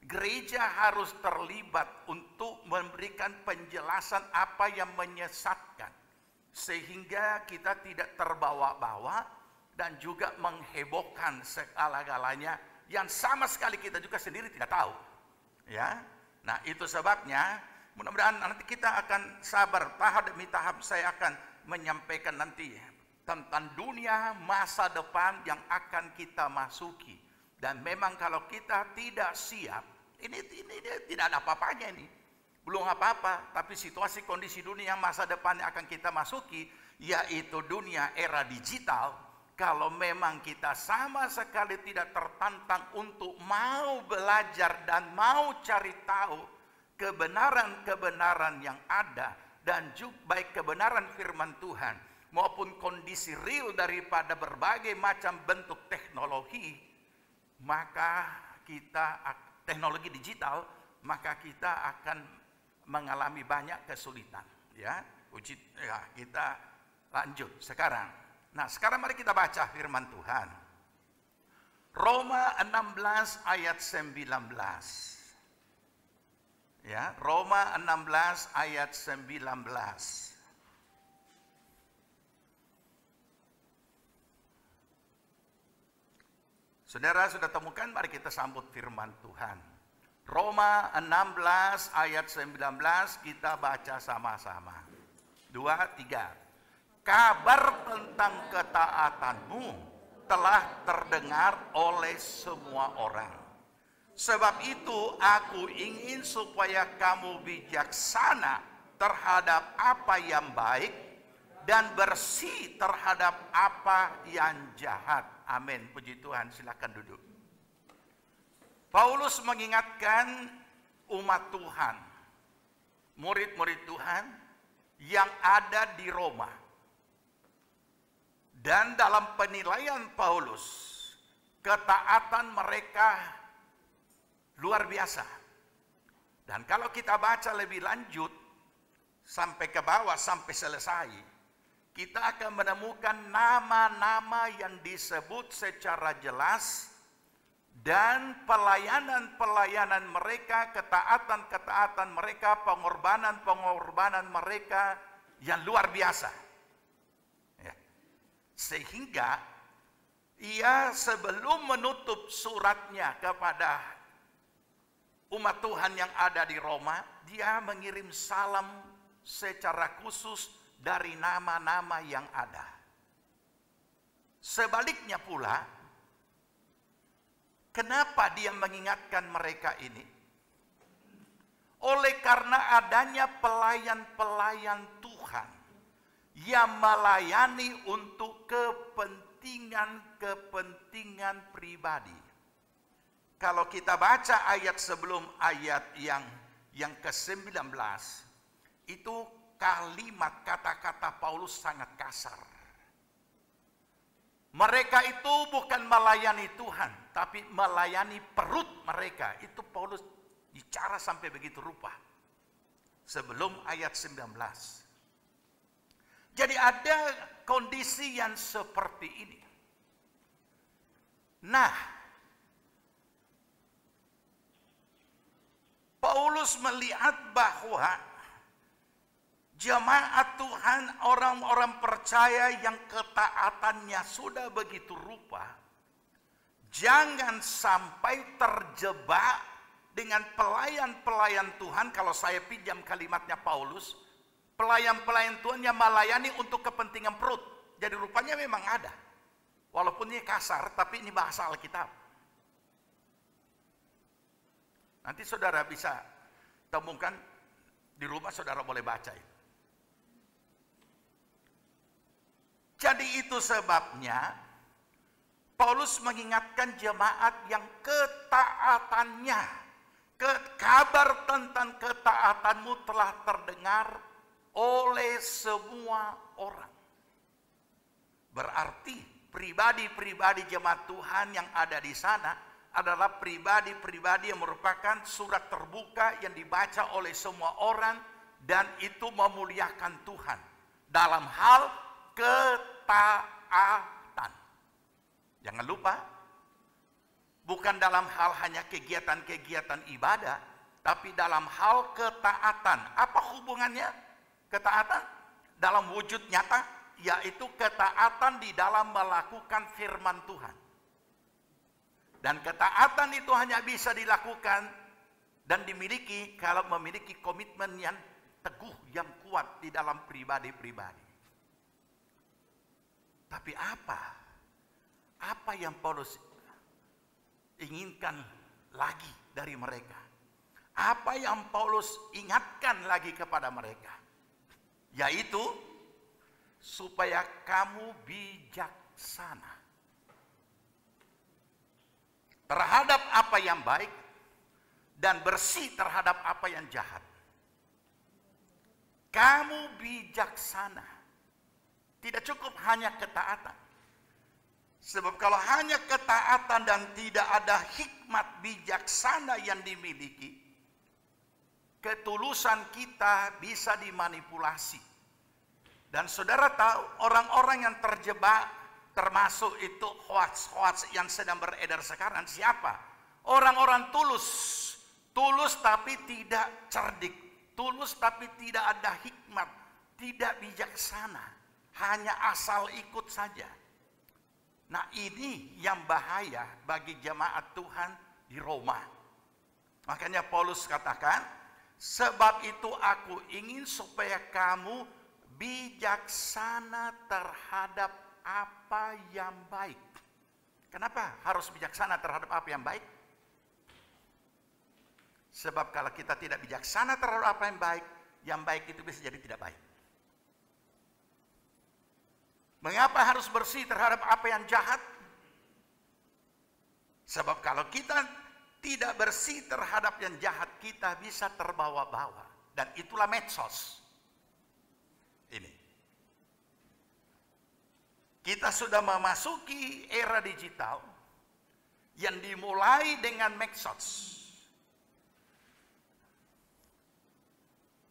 Gereja harus terlibat untuk memberikan penjelasan apa yang menyesatkan, sehingga kita tidak terbawa-bawa dan juga menghebohkan segala-galanya yang sama sekali kita juga sendiri tidak tahu. Ya, nah itu sebabnya mudah-mudahan nanti kita akan sabar, tahap demi tahap saya akan menyampaikan nanti tentang dunia masa depan yang akan kita masuki. Dan memang kalau kita tidak siap, ini tidak ada apa-apanya ini. Belum apa-apa, tapi situasi kondisi dunia masa depan yang akan kita masuki, yaitu dunia era digital. Kalau memang kita sama sekali tidak tertantang untuk mau belajar dan mau cari tahu kebenaran-kebenaran yang ada, dan juga baik kebenaran firman Tuhan maupun kondisi real daripada berbagai macam bentuk teknologi, maka kita teknologi digital, maka kita akan mengalami banyak kesulitan. Ya, kita lanjut sekarang. Nah, sekarang mari kita baca firman Tuhan. Roma 16 ayat 19. Ya, Roma 16 ayat 19. Saudara sudah temukan, mari kita sambut firman Tuhan. Roma 16 ayat 19 kita baca sama-sama. 2, 3. Kabar tentang ketaatanmu telah terdengar oleh semua orang. Sebab itu aku ingin supaya kamu bijaksana terhadap apa yang baik dan bersih terhadap apa yang jahat. Amin. Puji Tuhan, silakan duduk. Paulus mengingatkan umat Tuhan, murid-murid Tuhan yang ada di Roma. Dan dalam penilaian Paulus, ketaatan mereka luar biasa. Dan kalau kita baca lebih lanjut sampai ke bawah sampai selesai, kita akan menemukan nama-nama yang disebut secara jelas dan pelayanan-pelayanan mereka, ketaatan-ketaatan mereka, pengorbanan-pengorbanan mereka yang luar biasa. Ya. Sehingga ia sebelum menutup suratnya kepada umat Tuhan yang ada di Roma, dia mengirim salam secara khusus dari nama-nama yang ada. Sebaliknya pula, kenapa dia mengingatkan mereka ini? Oleh karena adanya pelayan-pelayan Tuhan yang melayani untuk kepentingan pribadi. Kalau kita baca ayat sebelum ayat yang ke-19, itu kalimat kata-kata Paulus sangat kasar. Mereka itu bukan melayani Tuhan, tapi melayani perut mereka. Itu Paulus bicara sampai begitu rupa. Sebelum ayat 19. Jadi ada kondisi yang seperti ini. Nah, Paulus melihat bahwa jemaat Tuhan, orang-orang percaya yang ketaatannya sudah begitu rupa, jangan sampai terjebak dengan pelayan-pelayan Tuhan. Kalau saya pinjam kalimatnya Paulus, pelayan-pelayan Tuhan yang melayani untuk kepentingan perut. Jadi rupanya memang ada. Walaupun ini kasar, tapi ini bahasa Alkitab. Nanti saudara bisa temukan di rumah, saudara boleh baca itu. Jadi itu sebabnya Paulus mengingatkan jemaat yang ketaatannya, kabar tentang ketaatanmu telah terdengar oleh semua orang. Berarti pribadi-pribadi jemaat Tuhan yang ada di sana adalah pribadi-pribadi yang merupakan surat terbuka yang dibaca oleh semua orang, dan itu memuliakan Tuhan dalam hal ketaatan. Jangan lupa, bukan dalam hal hanya kegiatan-kegiatan ibadah, tapi dalam hal ketaatan. Apa hubungannya ketaatan? Dalam wujud nyata, yaitu ketaatan di dalam melakukan firman Tuhan. Dan ketaatan itu hanya bisa dilakukan dan dimiliki kalau memiliki komitmen yang teguh, yang kuat di dalam pribadi-pribadi. Tapi apa yang Paulus inginkan lagi dari mereka? Apa yang Paulus ingatkan lagi kepada mereka? Yaitu supaya kamu bijaksana terhadap apa yang baik dan bersih terhadap apa yang jahat. Kamu bijaksana. Tidak cukup hanya ketaatan. Sebab kalau hanya ketaatan dan tidak ada hikmat bijaksana yang dimiliki, ketulusan kita bisa dimanipulasi. Dan saudara tahu, orang-orang yang terjebak, termasuk itu hoax yang sedang beredar sekarang, siapa? Orang-orang tulus tapi tidak cerdik, tulus tapi tidak ada hikmat, tidak bijaksana, hanya asal ikut saja. Nah, ini yang bahaya bagi jemaat Tuhan di Roma. Makanya Paulus katakan, sebab itu aku ingin supaya kamu bijaksana terhadap apa yang baik. Kenapa harus bijaksana terhadap apa yang baik? Sebab kalau kita tidak bijaksana terhadap apa yang baik itu bisa jadi tidak baik. Mengapa harus bersih terhadap apa yang jahat? Sebab kalau kita tidak bersih terhadap yang jahat, kita bisa terbawa-bawa. Dan itulah medsos. Ini. Kita sudah memasuki era digital yang dimulai dengan medsos.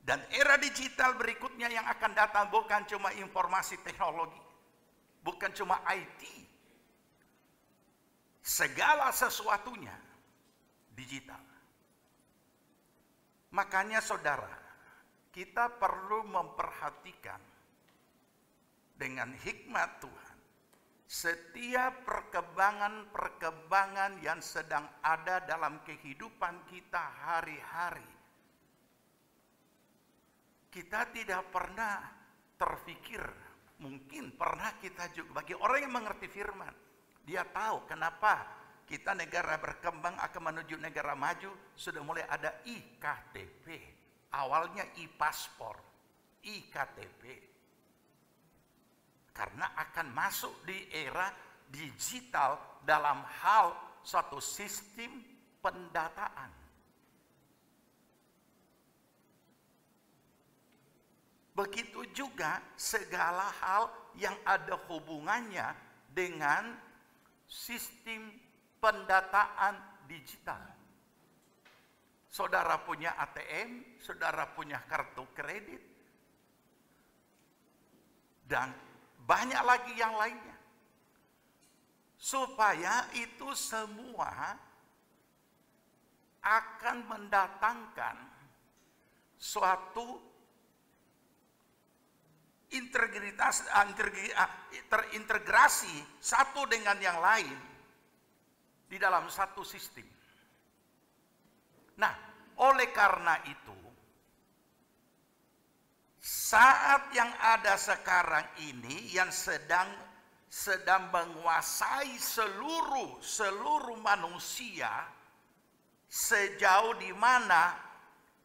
Dan era digital berikutnya yang akan datang bukan cuma informasi teknologi, bukan cuma IT. Segala sesuatunya digital. Makanya saudara, kita perlu memperhatikan dengan hikmat Tuhan setiap perkembangan yang sedang ada dalam kehidupan kita hari-hari. Kita tidak pernah terfikir, mungkin pernah kita juga, bagi orang yang mengerti firman, dia tahu kenapa kita negara berkembang akan menuju negara maju, sudah mulai ada iKTP. Awalnya e-paspor, iKTP. Karena akan masuk di era digital dalam hal suatu sistem pendataan. Begitu juga segala hal yang ada hubungannya dengan sistem pendataan digital. Saudara punya ATM, saudara punya kartu kredit, dan banyak lagi yang lainnya. Supaya itu semua akan mendatangkan suatu terintegrasi satu dengan yang lain di dalam satu sistem. Nah, oleh karena itu, saat yang ada sekarang ini yang sedang menguasai seluruh manusia, sejauh di mana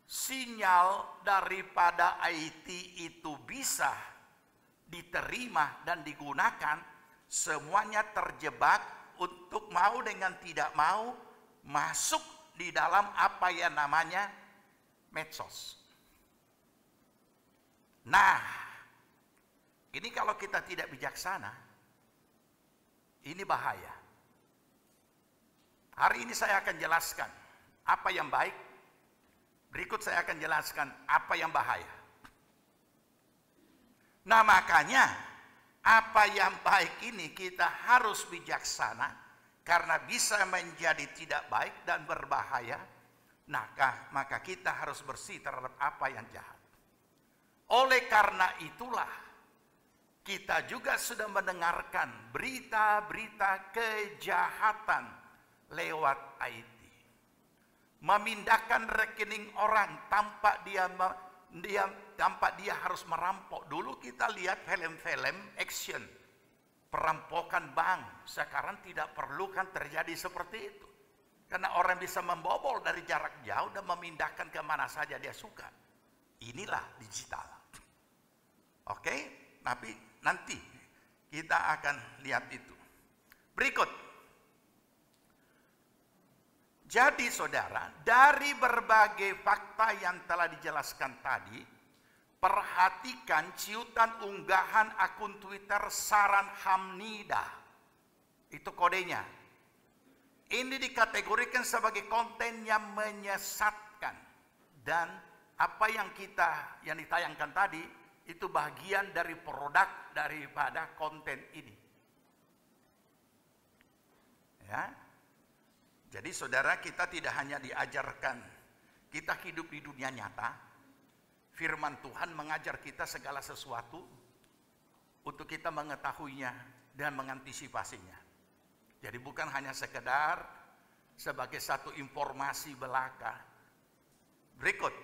sinyal daripada IT itu bisa diterima dan digunakan, semuanya terjebak untuk mau dengan tidak mau masuk di dalam apa yang namanya medsos. Nah, ini kalau kita tidak bijaksana, ini bahaya. Hari ini saya akan jelaskan apa yang baik. Berikut saya akan jelaskan apa yang bahaya. Nah, makanya apa yang baik ini kita harus bijaksana, karena bisa menjadi tidak baik dan berbahaya. Maka kita harus bersih terhadap apa yang jahat. Oleh karena itulah kita juga sudah mendengarkan berita-berita kejahatan lewat IT. Memindahkan rekening orang tanpa dia harus merampok. Dulu kita lihat film-film action perampokan bank. Sekarang tidak perlu kan terjadi seperti itu. Karena orang bisa membobol dari jarak jauh dan memindahkan kemana saja dia suka. Inilah digital. Oke, tapi nanti kita akan lihat itu. Berikut. Jadi saudara, dari berbagai fakta yang telah dijelaskan tadi, perhatikan ciutan unggahan akun Twitter Saran Hamnida. Itu kodenya. Ini dikategorikan sebagai konten yang menyesatkan. Dan apa yang ditayangkan tadi, itu bagian dari produk daripada konten ini. Ya. Jadi saudara, kita tidak hanya diajarkan kita hidup di dunia nyata. Firman Tuhan mengajar kita segala sesuatu untuk kita mengetahuinya dan mengantisipasinya. Jadi bukan hanya sekedar sebagai satu informasi belaka. Berikut.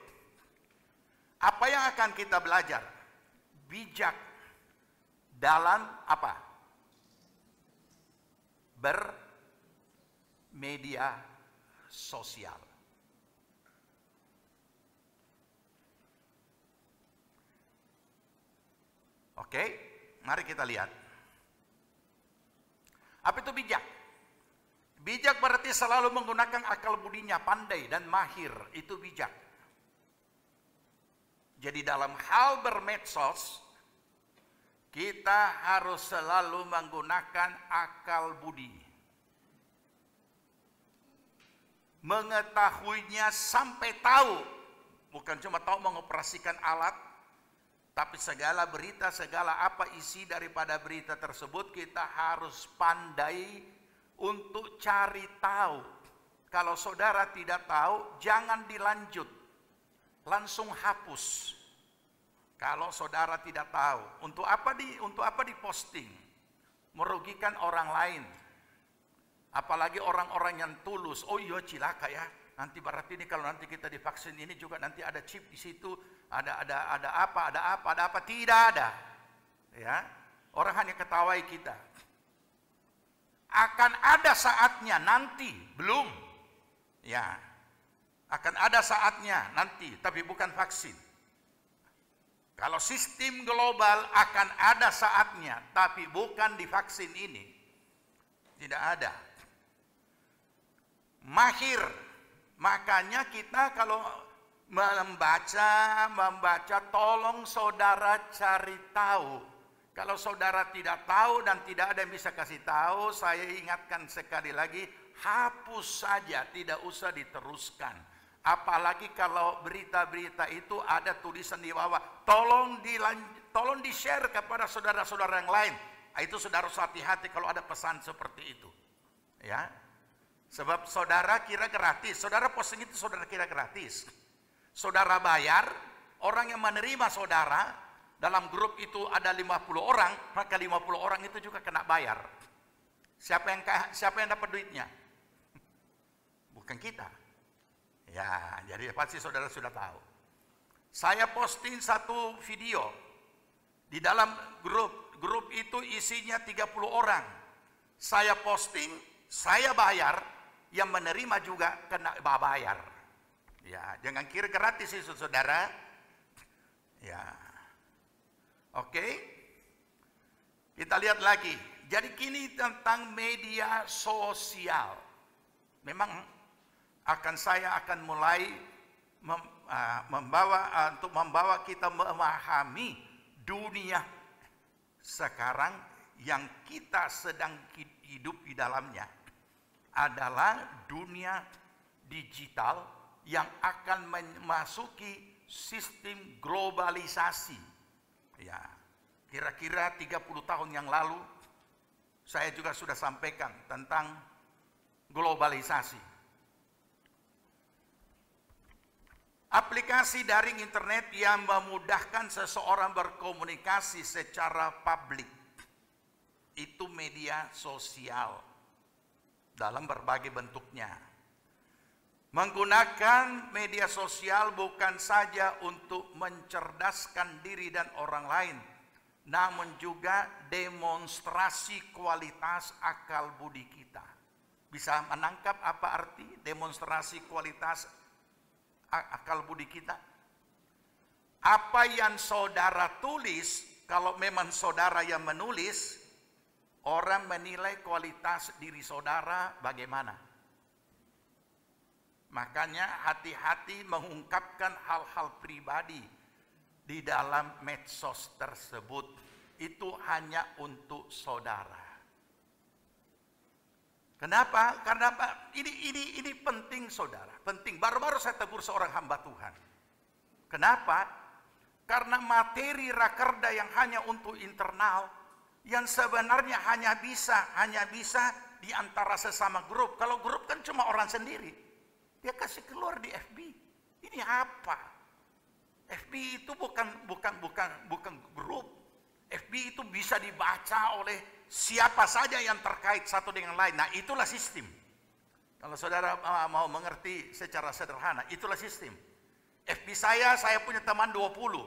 Apa yang akan kita belajar? Bijak dalam apa? Bermedia sosial. Oke, mari kita lihat. Apa itu bijak? Bijak berarti selalu menggunakan akal budinya, pandai dan mahir. Itu bijak. Jadi dalam hal bermedsos, kita harus selalu menggunakan akal budi. Mengetahuinya sampai tahu. Bukan cuma tahu mengoperasikan alat, tapi segala berita, segala apa isi daripada berita tersebut, kita harus pandai untuk cari tahu. Kalau saudara tidak tahu, jangan dilanjut. Langsung hapus. Kalau saudara tidak tahu, untuk apa diposting? Merugikan orang lain. Apalagi orang-orang yang tulus. Oh iya, cilaka ya. Nanti berarti ini kalau nanti kita divaksin ini juga nanti ada chip di situ, ada apa? Tidak ada. Ya. Orang hanya ketawai kita. Akan ada saatnya nanti, belum. Ya. Akan ada saatnya nanti, tapi bukan vaksin. Kalau sistem global akan ada saatnya, tapi bukan di vaksin ini. Tidak ada. Mahir. Makanya kita kalau membaca, tolong saudara cari tahu. Kalau saudara tidak tahu dan tidak ada yang bisa kasih tahu, saya ingatkan sekali lagi, hapus saja, tidak usah diteruskan. Apalagi kalau berita-berita itu ada tulisan di bawah, tolong di-share kepada saudara-saudara yang lain. Itu saudara harus hati-hati kalau ada pesan seperti itu. Ya. Sebab saudara kira gratis, saudara posting itu saudara kira gratis. Saudara bayar, orang yang menerima saudara, dalam grup itu ada 50 orang, maka 50 orang itu juga kena bayar. Siapa yang dapat duitnya? Bukan kita. Ya, jadi pasti saudara sudah tahu. Saya posting satu video di dalam grup itu isinya 30 orang. Saya posting, saya bayar, yang menerima juga kena bayar. Ya, jangan kira gratis itu saudara. Ya. Oke. Kita lihat lagi. Jadi kini tentang media sosial. Memang saya akan mulai membawa kita memahami dunia sekarang yang kita sedang hidup di dalamnya adalah dunia digital yang akan memasuki sistem globalisasi. Ya, kira-kira 30 tahun yang lalu saya juga sudah sampaikan tentang globalisasi. Aplikasi daring internet yang memudahkan seseorang berkomunikasi secara publik. Itu media sosial dalam berbagai bentuknya. Menggunakan media sosial bukan saja untuk mencerdaskan diri dan orang lain, namun juga demonstrasi kualitas akal budi kita. Bisa menangkap apa arti demonstrasi kualitas akal budi kita? Apa yang saudara tulis, kalau memang saudara yang menulis, orang menilai kualitas diri saudara bagaimana. Makanya hati-hati mengungkapkan hal-hal pribadi di dalam medsos tersebut. Itu hanya untuk saudara. Kenapa? Karena ini penting saudara, penting. Baru-baru saya tegur seorang hamba Tuhan. Kenapa? Karena materi rakerda yang hanya untuk internal, yang sebenarnya hanya bisa di antara sesama grup. Kalau grup kan cuma orang sendiri. Dia kasih keluar di FB. Ini apa? FB itu bukan grup. FB itu bisa dibaca oleh siapa saja yang terkait satu dengan lain. Nah, itulah sistem. Kalau saudara mau mengerti secara sederhana, itulah sistem. FB saya punya teman 20.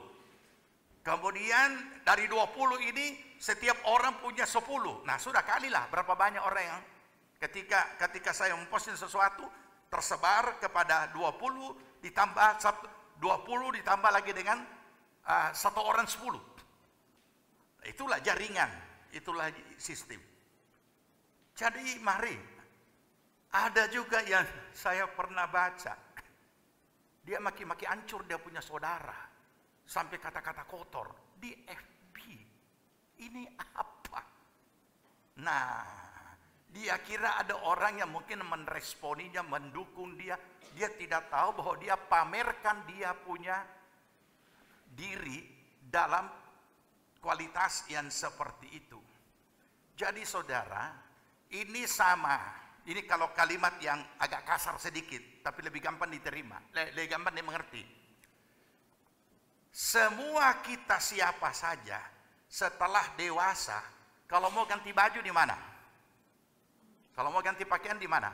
Kemudian dari 20 ini setiap orang punya 10. Nah, sudah kalilah berapa banyak orang yang ketika saya memposting sesuatu tersebar kepada 20 ditambah 20 ditambah lagi dengan satu orang 10. Itulah jaringan, itulah sistem. Jadi mari, ada juga yang saya pernah baca, dia maki-maki hancur dia punya saudara, sampai kata-kata kotor di FB. Ini apa? Nah, dia kira ada orang yang mungkin meresponinya, mendukung dia. Dia tidak tahu bahwa dia pamerkan dia punya diri dalam kualitas yang seperti itu. Jadi saudara, ini sama. Ini kalau kalimat yang agak kasar sedikit, tapi lebih gampang diterima, lebih gampang dimengerti. Semua kita siapa saja setelah dewasa, kalau mau ganti baju di mana? Kalau mau ganti pakaian di mana?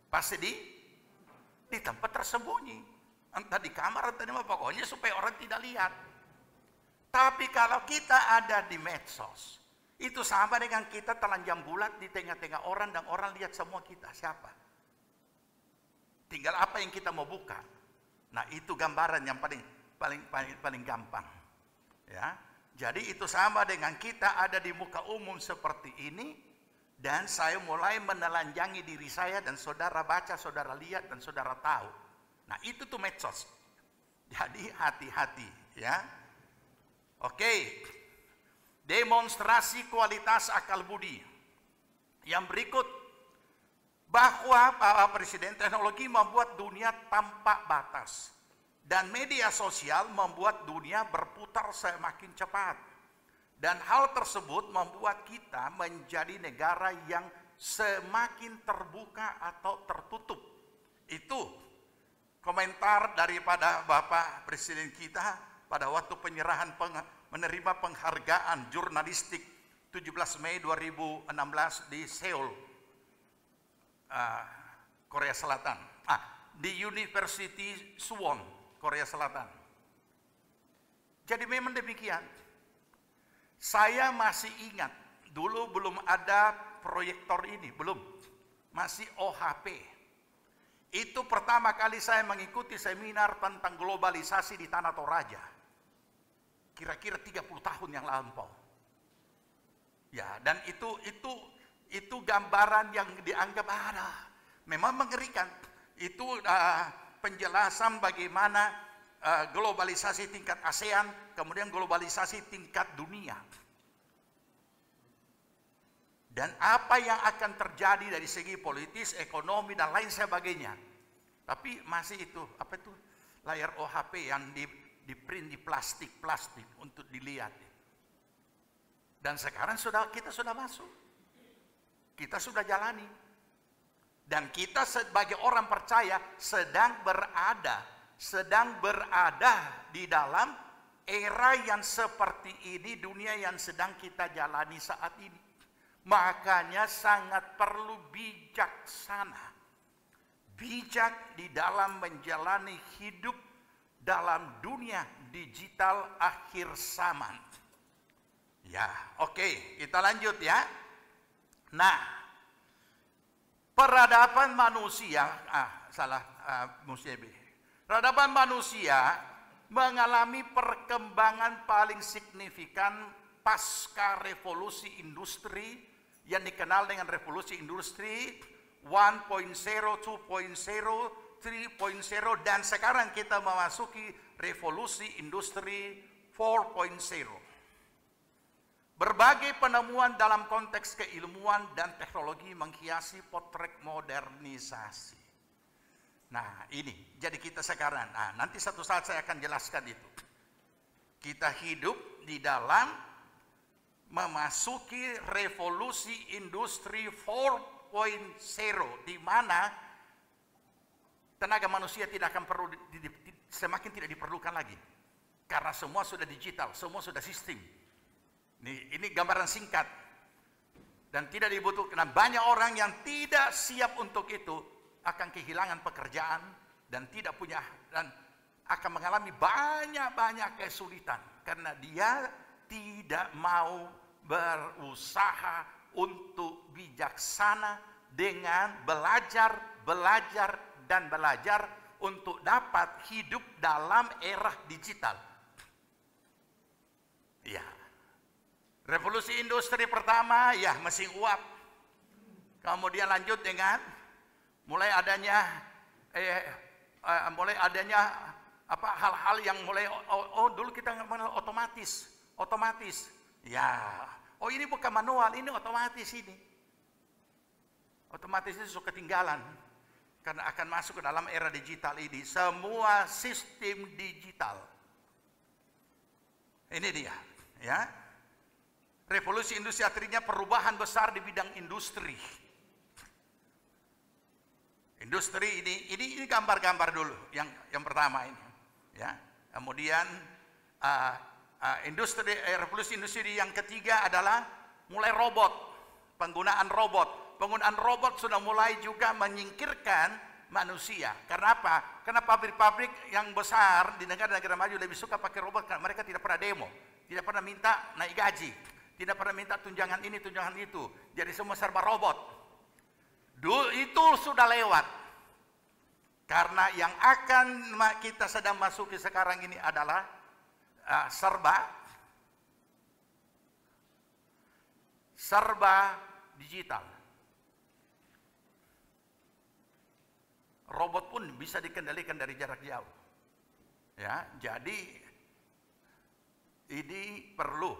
Pasti di tempat tersembunyi. Entah di kamar, entah di mana, pokoknya supaya orang tidak lihat. Tapi kalau kita ada di medsos, itu sama dengan kita telanjang bulat di tengah-tengah orang dan orang lihat semua kita siapa. Tinggal apa yang kita mau buka. Nah, itu gambaran yang paling paling gampang. Ya. Jadi itu sama dengan kita ada di muka umum seperti ini, dan saya mulai menelanjangi diri saya, dan saudara baca, saudara lihat, dan saudara tahu. Nah itu tuh medsos. Jadi hati-hati ya. Oke. Demonstrasi kualitas akal budi. Yang berikut, bahwa Presiden teknologi membuat dunia tanpa batas. Dan media sosial membuat dunia berputar semakin cepat. Dan hal tersebut membuat kita menjadi negara yang semakin terbuka atau tertutup. Itu komentar daripada Bapak Presiden kita pada waktu penyerahan menerima penghargaan jurnalistik 17 Mei 2016 di Seoul, Korea Selatan. Di University Suwon, Korea Selatan. Jadi memang demikian. Saya masih ingat, dulu belum ada proyektor ini, belum. Masih OHP. Itu pertama kali saya mengikuti seminar tentang globalisasi di Tanah Toraja. Kira-kira 30 tahun yang lampau. Ya, dan itu gambaran yang dianggap memang mengerikan. Itu penjelasan bagaimana globalisasi tingkat ASEAN, kemudian globalisasi tingkat dunia. Dan apa yang akan terjadi dari segi politis, ekonomi, dan lain sebagainya. Tapi masih itu, layar OHP yang di print di plastik untuk dilihat. Dan sekarang kita sudah masuk. Kita sudah jalani. Dan kita sebagai orang percaya sedang berada di dalam era yang seperti ini, dunia yang sedang kita jalani saat ini. Makanya sangat perlu bijaksana. Bijak di dalam menjalani hidup dalam dunia digital akhir zaman. Ya, oke, kita lanjut ya. Nah, peradaban manusia, peradaban manusia mengalami perkembangan paling signifikan pasca revolusi industri yang dikenal dengan revolusi industri 1.0, 2.0, 3.0, dan sekarang kita memasuki revolusi industri 4.0. Berbagai penemuan dalam konteks keilmuan dan teknologi menghiasi potret modernisasi. Nah ini, jadi kita sekarang, nanti satu saat saya akan jelaskan itu. Kita hidup di dalam memasuki revolusi industri 4.0, di mana tenaga manusia tidak akan perlu, semakin tidak diperlukan lagi. Karena semua sudah digital, semua sudah sistem. Ini gambaran singkat. Dan tidak dibutuhkan. Banyak orang yang tidak siap untuk itu akan kehilangan pekerjaan dan tidak punya, dan akan mengalami banyak kesulitan karena dia tidak mau berusaha untuk bijaksana dengan belajar untuk dapat hidup dalam era digital. Ya. Revolusi industri pertama, ya mesin uap. Kemudian lanjut dengan mulai adanya hal-hal yang mulai dulu kita mengenal otomatis. Ya. Ini bukan manual, ini otomatis ini. Otomatis itu sudah ketinggalan. Karena akan masuk ke dalam era digital ini. Semua sistem digital. Ini dia. Ya. Revolusi industri artinya perubahan besar di bidang industri. Industri ini gambar-gambar dulu. Yang pertama ini. Ya. Kemudian revolusi industri yang ketiga adalah mulai robot, penggunaan robot. Penggunaan robot sudah mulai juga menyingkirkan manusia. Karena apa? Karena pabrik-pabrik yang besar di negara-negara maju lebih suka pakai robot karena mereka tidak pernah demo, tidak pernah minta naik gaji, tidak pernah minta tunjangan ini, tunjangan itu. Jadi semua serba robot. Itu sudah lewat. Karena yang akan kita sedang masuki sekarang ini adalah serba digital. Robot pun bisa dikendalikan dari jarak jauh. Ya, jadi ini perlu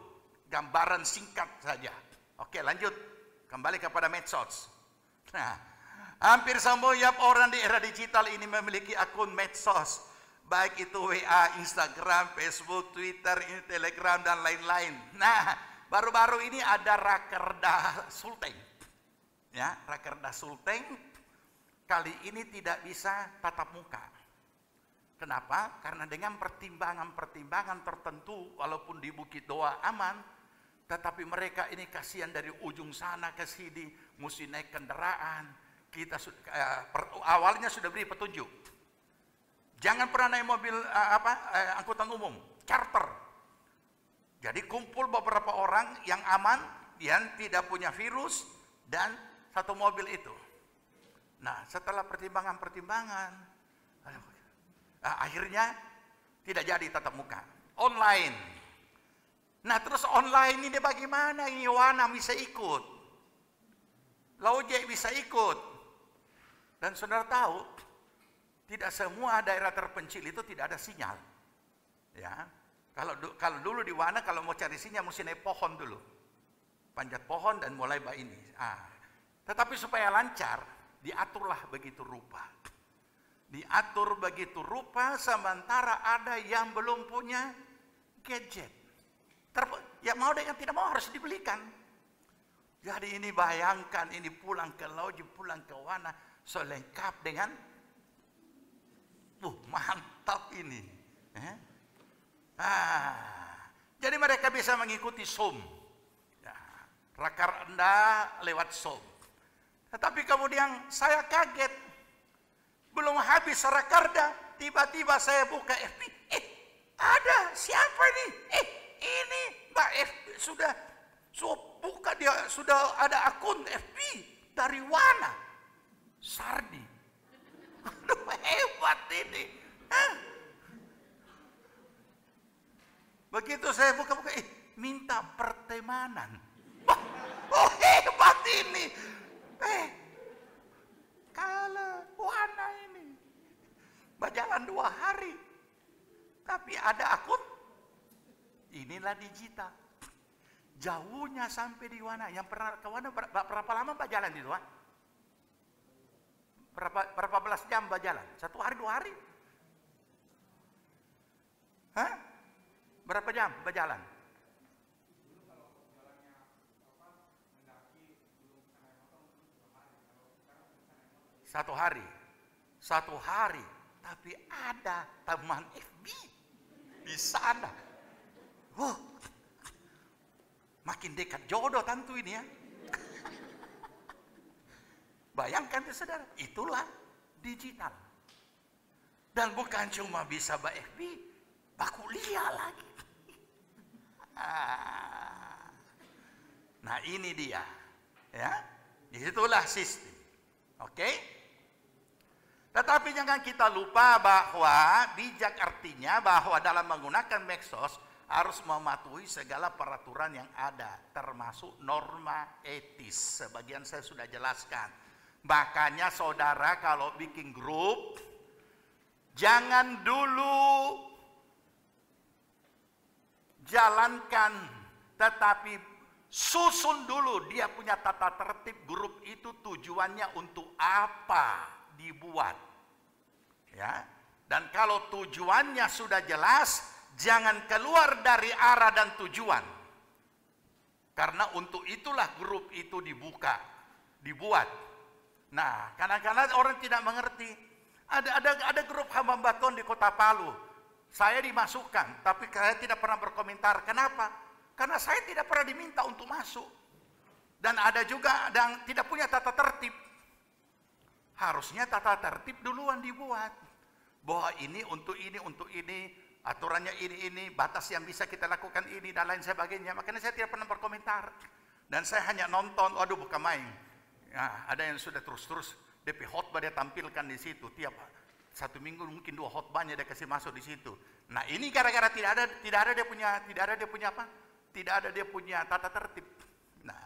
gambaran singkat saja. Oke, lanjut. Kembali kepada medsos. Nah, hampir semua orang di era digital ini memiliki akun medsos. Baik itu WA, Instagram, Facebook, Twitter, Telegram, dan lain-lain. Nah, baru-baru ini ada Rakerda Sulteng. Ya, Rakerda Sulteng kali ini tidak bisa tatap muka. Kenapa? Karena dengan pertimbangan-pertimbangan tertentu, walaupun di Bukit Doa aman, tetapi mereka ini kasihan dari ujung sana ke sini, mesti naik kendaraan. Kita awalnya sudah beri petunjuk. Jangan pernah naik mobil angkutan umum, charter. Jadi kumpul beberapa orang yang aman, yang tidak punya virus, dan satu mobil itu. Nah, setelah pertimbangan-pertimbangan, akhirnya tidak jadi tatap muka, online. Nah, terus online ini bagaimana? Ini Wana bisa ikut, Lauje bisa ikut, dan saudara tahu, tidak semua daerah terpencil itu tidak ada sinyal. Ya, kalau dulu di Wana kalau mau cari sinyal mesti naik pohon dulu, panjat pohon dan mulai ini. Tetapi supaya lancar, diaturlah begitu rupa. Diatur begitu rupa, sementara ada yang belum punya gadget. Ya mau dengan tidak mau harus dibelikan. Jadi ini bayangkan, ini pulang ke Lauje, pulang ke Wana, selengkap dengan, mantap ini. Jadi mereka bisa mengikuti Zoom. Ya, Rakerda lewat Zoom. Tetapi kemudian saya kaget. Belum habis Rakerda, tiba-tiba saya buka FB. Ada siapa nih? Ini Mbak FB sudah buka, dia sudah ada akun FB dari Wana. Sardi. Aduh, hebat ini. Begitu saya buka-buka, minta pertemanan. Hebat ini. Kalau Wana ini berjalan 2 hari, tapi ada akun, inilah digital. Jauhnya sampai di Wana. Yang pernah ke Wana berapa lama berjalan di Wana? Berapa belas jam berjalan? 1 hari, 2 hari? Hah? Berapa jam berjalan? Satu hari, tapi ada teman FB di sana. Makin dekat jodoh tentu ini ya. Bayangkan saudara, itulah digital. Dan bukan cuma bisa FB, kuliah lagi. Nah ini dia, ya, itulah sistem. Oke? Tetapi jangan kita lupa bahwa bijak artinya bahwa dalam menggunakan medsos harus mematuhi segala peraturan yang ada, termasuk norma etis. Sebagian saya sudah jelaskan. Makanya saudara kalau bikin grup, jangan dulu jalankan, tetapi susun dulu dia punya tata tertib grup itu tujuannya untuk apa dibuat. Ya. Dan kalau tujuannya sudah jelas, jangan keluar dari arah dan tujuan. Karena untuk itulah grup itu dibuat. Nah, kadang-kadang orang tidak mengerti. Ada grup hamba Baton di Kota Palu. Saya dimasukkan, tapi saya tidak pernah berkomentar. Kenapa? Karena saya tidak pernah diminta untuk masuk. Dan ada juga yang tidak punya tata tertib. Harusnya tata tertib duluan dibuat. Bahwa ini, untuk ini, aturannya ini, batas yang bisa kita lakukan ini, dan lain sebagainya. Makanya saya tidak pernah berkomentar. Dan saya hanya nonton, waduh bukan main. Nah, ada yang sudah terus-terus DP khotbah dia tampilkan di situ. Tiap 1 minggu mungkin 2 khotbahnya dia kasih masuk di situ. Nah, ini gara-gara tidak ada dia punya tata tertib. Nah,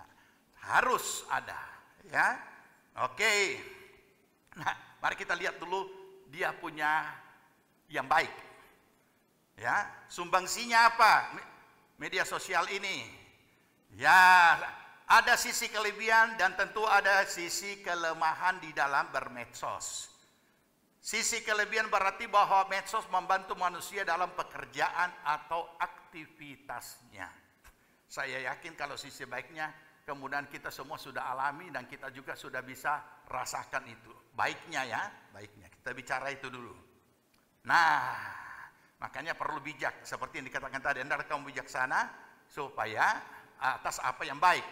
harus ada, ya. Oke. Nah, mari kita lihat dulu dia punya yang baik. Ya, sumbangsinya apa? Media sosial ini. Ya, ada sisi kelebihan dan tentu ada sisi kelemahan di dalam bermedsos. Sisi kelebihan berarti bahwa medsos membantu manusia dalam pekerjaan atau aktivitasnya. Saya yakin kalau sisi baiknya, kemudian kita semua sudah alami dan kita juga sudah bisa rasakan itu. Baiknya ya, baiknya. Kita bicara itu dulu. Nah, makanya perlu bijak. Seperti yang dikatakan tadi, hendaklah kamu bijaksana supaya atas apa yang baik.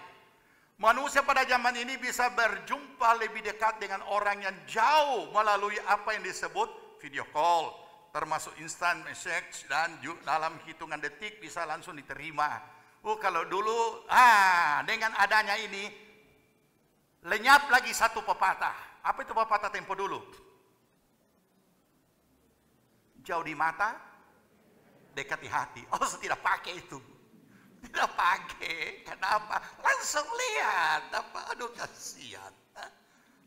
Manusia pada zaman ini bisa berjumpa lebih dekat dengan orang yang jauh melalui apa yang disebut video call, termasuk instant message, dan dalam hitungan detik bisa langsung diterima. Kalau dulu, dengan adanya ini, lenyap lagi satu pepatah. Apa itu pepatah tempo dulu? Jauh di mata, dekat di hati. Oh, saya tidak pakai itu. Tidak pakai. Kenapa? Langsung lihat. Aduh, kasihan.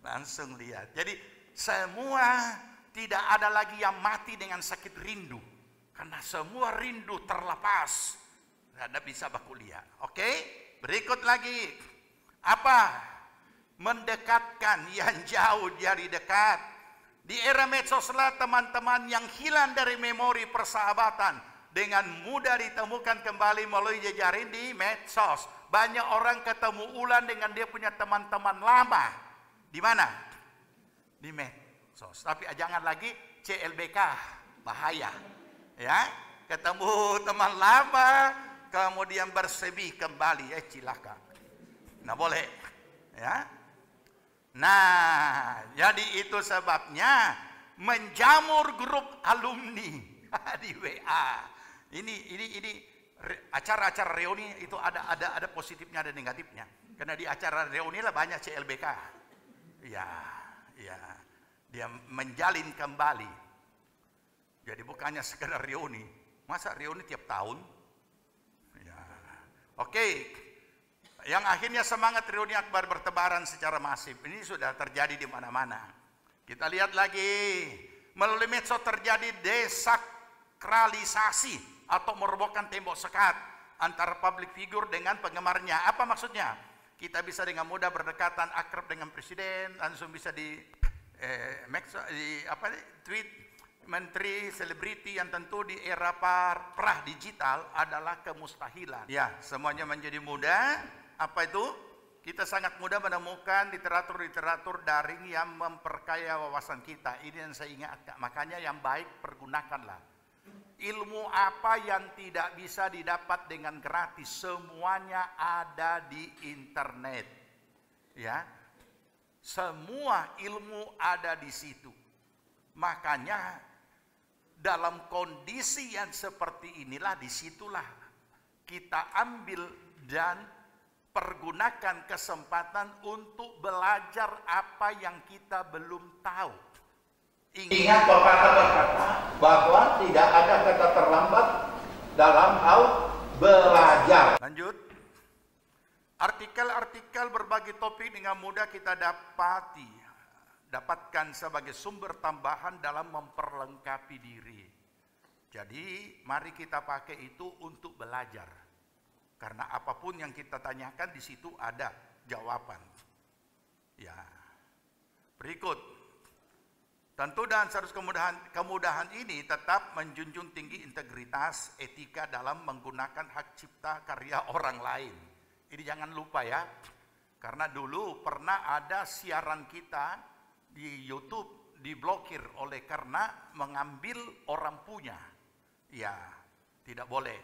Langsung lihat. Jadi semua tidak ada lagi yang mati dengan sakit rindu. Karena semua rindu terlepas. Tidak bisa bakuliah. Oke? Berikut lagi. Apa? Mendekatkan yang jauh jadi dekat. Di era medsoslah teman-teman yang hilang dari memori persahabatan dengan mudah ditemukan kembali melalui jejaring di medsos. Banyak orang ketemu ulang dengan dia punya teman-teman lama. Di mana? Di medsos. Tapi jangan lagi CLBK, bahaya. Ya, ketemu teman lama, kemudian bersebi kembali, cilaka. Nah, boleh. Ya. Nah, jadi itu sebabnya menjamur grup alumni di WA. Ini acara-acara reuni itu ada positifnya, ada negatifnya. Karena di acara reuni lah banyak CLBK. Ya, dia menjalin kembali. Jadi bukannya sekedar reuni. Masa reuni tiap tahun? Ya. Oke. Yang akhirnya semangat reuni akbar bertebaran secara masif. Ini sudah terjadi di mana-mana. Kita lihat lagi. Melalui medsos terjadi desakralisasi atau merobohkan tembok sekat antara public figure dengan penggemarnya. Apa maksudnya? Kita bisa dengan mudah berdekatan, akrab dengan presiden, langsung bisa tweet menteri, selebriti, yang tentu di era pra digital adalah kemustahilan. Ya, semuanya menjadi mudah. Apa itu? Kita sangat mudah menemukan literatur daring yang memperkaya wawasan kita. Ini yang saya ingatkan. Makanya yang baik pergunakanlah. Ilmu apa yang tidak bisa didapat dengan gratis, semuanya ada di internet. Ya. Semua ilmu ada di situ. Makanya dalam kondisi yang seperti inilah, disitulah kita ambil dan pergunakan kesempatan untuk belajar apa yang kita belum tahu. Ingat pepatah berkata bahwa tidak ada kata terlambat dalam hal belajar. Lanjut. Artikel-artikel berbagai topik dengan mudah kita dapatkan sebagai sumber tambahan dalam memperlengkapi diri. Jadi mari kita pakai itu untuk belajar. Karena apapun yang kita tanyakan di situ ada jawaban. Ya. Berikut. Tentu dan seharus kemudahan ini tetap menjunjung tinggi integritas, etika dalam menggunakan hak cipta karya orang lain. Ini jangan lupa ya. Karena dulu pernah ada siaran kita di YouTube diblokir oleh karena mengambil orang punya. Ya, tidak boleh.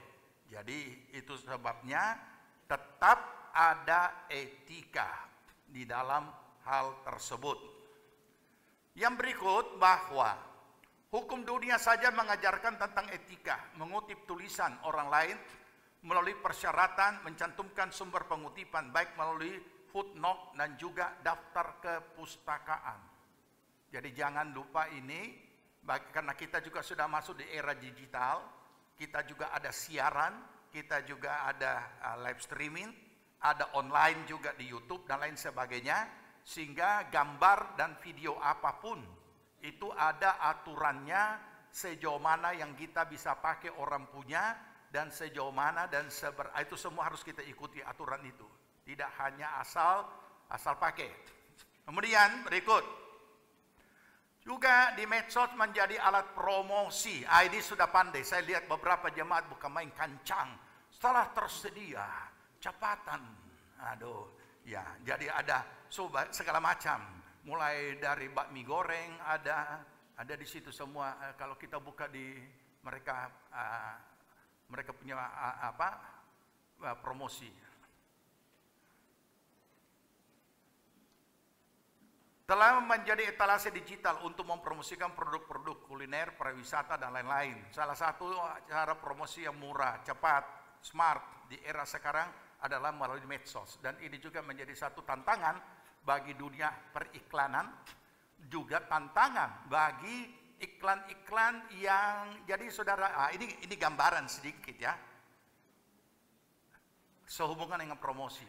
Jadi itu sebabnya tetap ada etika di dalam hal tersebut. Yang berikut bahwa hukum dunia saja mengajarkan tentang etika, mengutip tulisan orang lain melalui persyaratan mencantumkan sumber pengutipan baik melalui footnote dan juga daftar kepustakaan. Jadi jangan lupa ini karena kita juga sudah masuk di era digital, kita juga ada siaran, kita juga ada live streaming, ada online juga di YouTube dan lain sebagainya, sehingga gambar dan video apapun itu ada aturannya sejauh mana yang kita bisa pakai orang punya dan sejauh mana dan itu semua harus kita ikuti aturan itu. Tidak hanya asal pakai. Kemudian berikut, juga di medsos menjadi alat promosi. Ini sudah pandai. Saya lihat beberapa jemaat bukan main kancang. Setelah tersedia, cepatan. Aduh, ya. Jadi ada segala macam. Mulai dari bakmi goreng ada di situ semua. Kalau kita buka di mereka punya promosi. Telah menjadi etalase digital untuk mempromosikan produk-produk kuliner, pariwisata, dan lain-lain. Salah satu cara promosi yang murah, cepat, smart di era sekarang adalah melalui medsos. Dan ini juga menjadi satu tantangan bagi dunia periklanan, juga tantangan bagi iklan-iklan yang, jadi saudara, ini gambaran sedikit ya, sehubungan dengan promosi.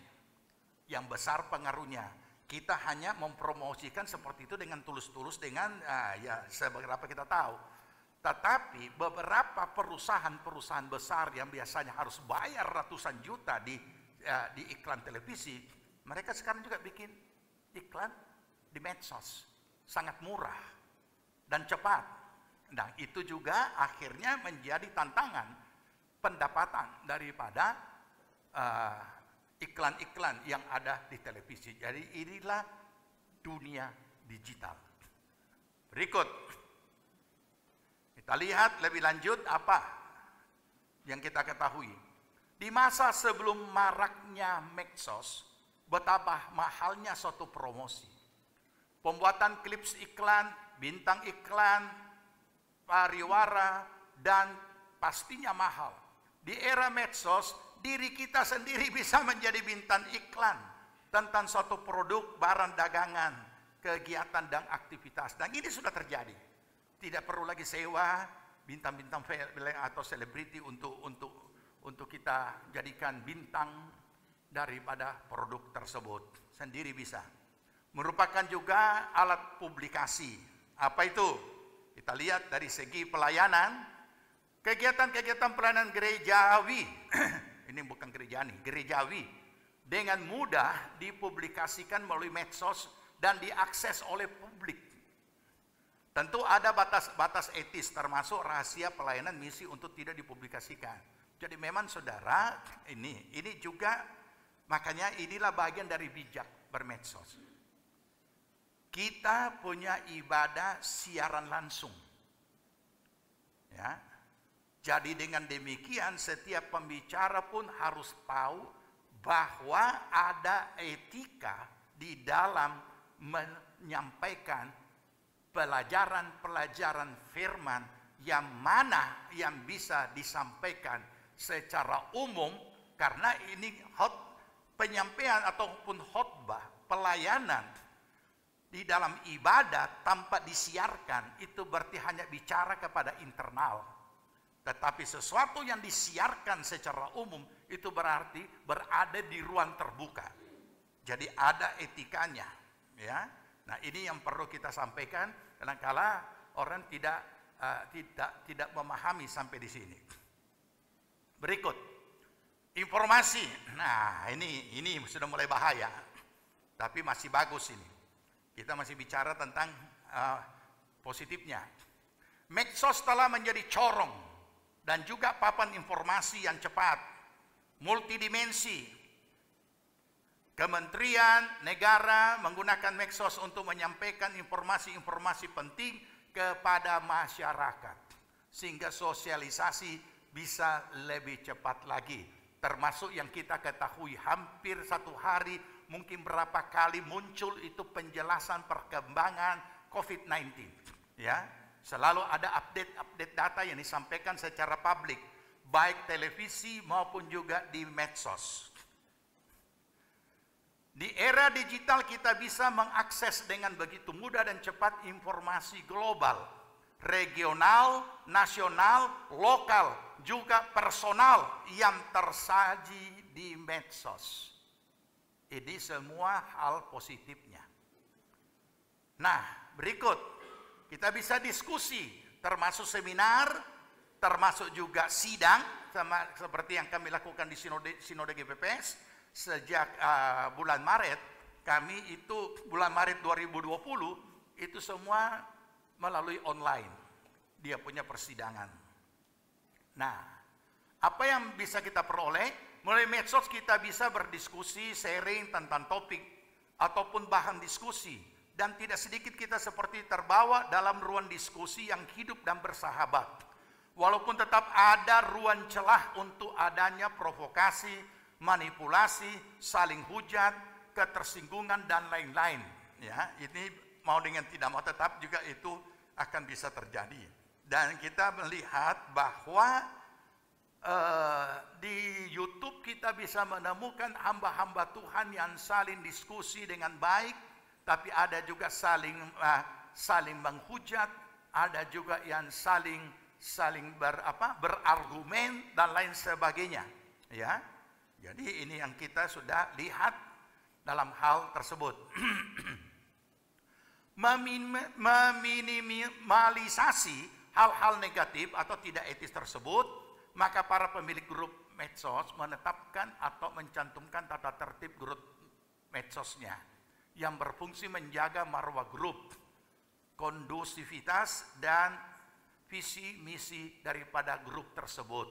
Yang besar pengaruhnya. Kita hanya mempromosikan seperti itu dengan tulus-tulus, dengan ya seberapa kita tahu. Tetapi beberapa perusahaan-perusahaan besar yang biasanya harus bayar ratusan juta di iklan televisi, mereka sekarang juga bikin iklan di medsos, sangat murah dan cepat. Nah, itu juga akhirnya menjadi tantangan pendapatan daripada iklan-iklan yang ada di televisi. Jadi inilah dunia digital. Berikut, kita lihat lebih lanjut apa yang kita ketahui. Di masa sebelum maraknya medsos, betapa mahalnya suatu promosi. Pembuatan klips iklan, bintang iklan, pariwara, dan pastinya mahal. Di era medsos, diri kita sendiri bisa menjadi bintang iklan tentang suatu produk, barang dagangan, kegiatan dan aktivitas. Dan ini sudah terjadi. Tidak perlu lagi sewa bintang-bintang film atau selebriti untuk kita jadikan bintang daripada produk tersebut. Sendiri bisa. Merupakan juga alat publikasi. Apa itu? Kita lihat dari segi pelayanan. Kegiatan-kegiatan pelayanan gerejawi. Ini bukan gerejawi, dengan mudah dipublikasikan melalui medsos dan diakses oleh publik. Tentu ada batas-batas etis, termasuk rahasia pelayanan misi untuk tidak dipublikasikan. Jadi memang saudara, ini juga, makanya inilah bagian dari bijak bermedsos. Kita punya ibadah siaran langsung. Ya. Jadi dengan demikian setiap pembicara pun harus tahu bahwa ada etika di dalam menyampaikan pelajaran-pelajaran firman yang mana yang bisa disampaikan secara umum, karena ini penyampaian ataupun khotbah, pelayanan di dalam ibadah tanpa disiarkan itu berarti hanya bicara kepada internal. Tetapi sesuatu yang disiarkan secara umum itu berarti berada di ruang terbuka. Jadi ada etikanya, ya. Nah, ini yang perlu kita sampaikan. Kadang-kala orang tidak memahami sampai di sini. Berikut, informasi. Nah, ini sudah mulai bahaya, tapi masih bagus ini. Kita masih bicara tentang positifnya. Medsos telah menjadi corong dan juga papan informasi yang cepat, multidimensi. Kementerian, negara menggunakan medsos untuk menyampaikan informasi-informasi penting kepada masyarakat. Sehingga sosialisasi bisa lebih cepat lagi. Termasuk yang kita ketahui hampir satu hari, mungkin berapa kali muncul itu penjelasan perkembangan COVID-19. Ya. Selalu ada update data yang disampaikan secara publik, baik televisi maupun juga di medsos. Di era digital kita bisa mengakses dengan begitu mudah dan cepat informasi global, regional, nasional, lokal, juga personal yang tersaji di medsos. Ini semua hal positifnya. Nah, berikut kita bisa diskusi, termasuk seminar, termasuk juga sidang, sama seperti yang kami lakukan di Sinode GPPS sejak bulan Maret. Kami itu bulan Maret 2020 itu semua melalui online. Dia punya persidangan. Nah, apa yang bisa kita peroleh? Melalui medsos kita bisa berdiskusi, sharing tentang topik ataupun bahan diskusi. Dan tidak sedikit kita seperti terbawa dalam ruang diskusi yang hidup dan bersahabat. Walaupun tetap ada ruang celah untuk adanya provokasi, manipulasi, saling hujat, ketersinggungan dan lain-lain. Ya, ini mau dengan tidak mau tetap juga itu akan bisa terjadi. Dan kita melihat bahwa di YouTube kita bisa menemukan hamba-hamba Tuhan yang saling diskusi dengan baik. Tapi ada juga saling menghujat, ada juga yang saling berargumen dan lain sebagainya. Ya, jadi ini yang kita sudah lihat dalam hal tersebut. Meminimalisasi hal-hal negatif atau tidak etis tersebut, maka para pemilik grup medsos menetapkan atau mencantumkan tata tertib grup medsosnya yang berfungsi menjaga marwah grup, kondusivitas dan visi misi daripada grup tersebut.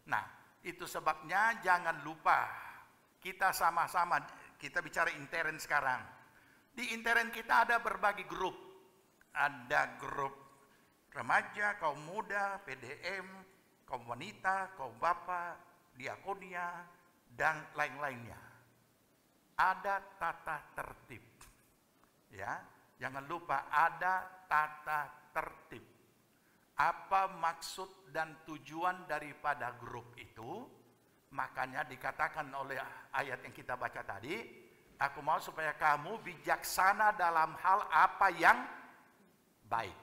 Nah, itu sebabnya jangan lupa kita sama-sama, kita bicara intern sekarang. Di intern kita ada berbagai grup. Ada grup remaja, kaum muda, PDM, kaum wanita, kaum bapak, diakonia, dan lain-lainnya. Ada tata tertib. Ya, jangan lupa ada tata tertib. Apa maksud dan tujuan daripada grup itu? Makanya dikatakan oleh ayat yang kita baca tadi, aku mau supaya kamu bijaksana dalam hal apa yang baik.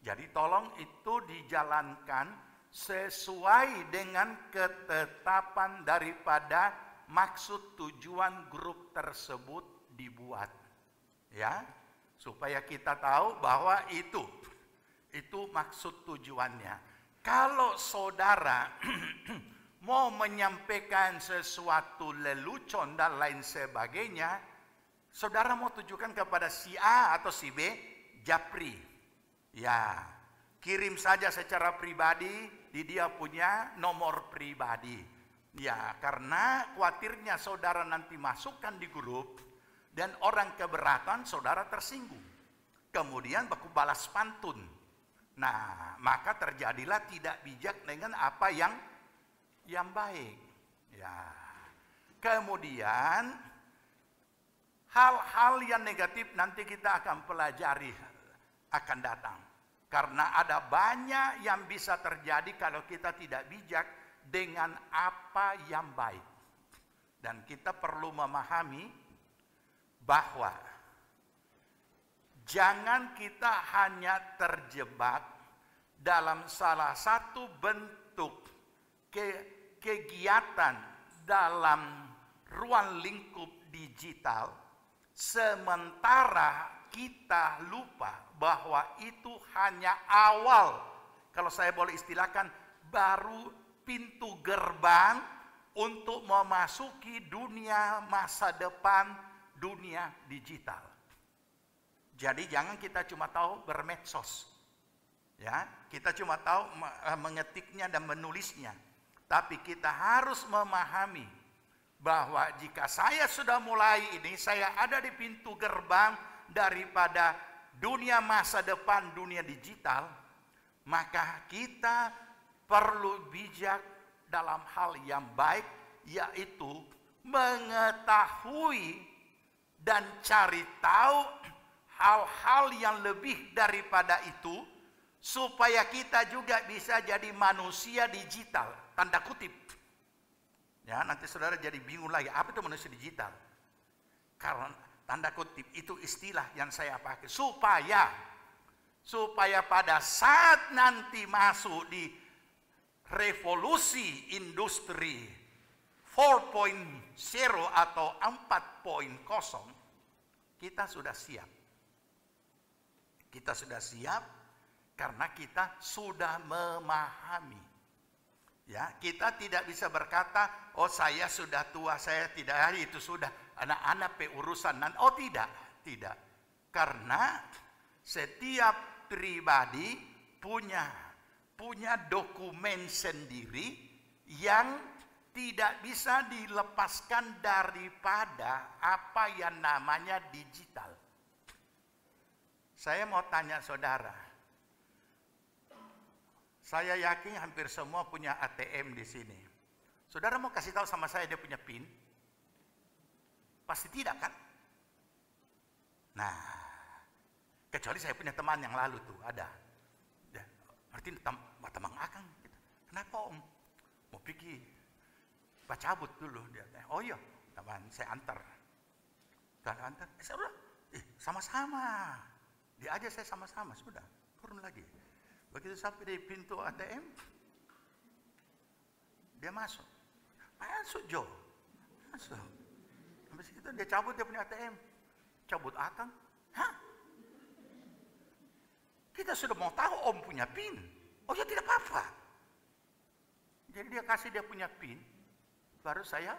Jadi tolong itu dijalankan sesuai dengan ketetapan daripada maksud tujuan grup tersebut dibuat. Ya, supaya kita tahu bahwa itu maksud tujuannya. Kalau saudara mau menyampaikan sesuatu lelucon dan lain sebagainya, saudara mau tujukan kepada si A atau si B, japri. Ya, kirim saja secara pribadi, di dia punya nomor pribadi. Ya, karena khawatirnya saudara nanti masukkan di grup dan orang keberatan, saudara tersinggung. Kemudian baku balas pantun. Nah, maka terjadilah tidak bijak dengan apa yang baik. Ya. Kemudian hal-hal yang negatif nanti kita akan pelajari akan datang. Karena ada banyak yang bisa terjadi kalau kita tidak bijak dengan apa yang baik. Dan kita perlu memahami bahwa jangan kita hanya terjebak dalam salah satu bentuk kegiatan dalam ruang lingkup digital, sementara kita lupa bahwa itu hanya awal, kalau saya boleh istilahkan, baru pintu gerbang untuk memasuki dunia masa depan, dunia digital. Jadi jangan kita cuma tahu bermedsos. Ya, kita cuma tahu mengetiknya dan menulisnya. Tapi kita harus memahami bahwa jika saya sudah mulai ini, saya ada di pintu gerbang daripada dunia masa depan, dunia digital, maka kita perlu bijak dalam hal yang baik, yaitu mengetahui dan cari tahu hal-hal yang lebih daripada itu, supaya kita juga bisa jadi manusia digital, tanda kutip. Ya, nanti saudara jadi bingung lagi, apa itu manusia digital? Karena tanda kutip itu istilah yang saya pakai supaya Supaya pada saat nanti masuk di revolusi industri 4.0 atau 4.0, kita sudah siap. Kita sudah siap karena kita sudah memahami. Ya, kita tidak bisa berkata, oh saya sudah tua, saya tidak, itu sudah anak-anak urusan. Oh tidak. Karena setiap pribadi punya dokumen sendiri yang tidak bisa dilepaskan daripada apa yang namanya digital. Saya mau tanya saudara, saya yakin hampir semua punya ATM di sini. Saudara mau kasih tahu sama saya dia punya PIN? Pasti tidak kan? Nah, kecuali saya punya teman yang lalu tuh ada. Berarti teman akang. Kenapa om? Mau pergi cabut dulu dia. Oh iya, teman saya antar. Saya antar. Sudah, sama-sama. Dia aja saya sama-sama sudah. Turun lagi. Begitu sampai di pintu ATM, dia masuk. Masuk Jo. Masuk. Habis itu dia cabut dia punya ATM. Cabut akang. Hah? Kita sudah mau tahu om punya PIN. Oh ya tidak apa-apa. Jadi dia kasih dia punya PIN. Baru saya.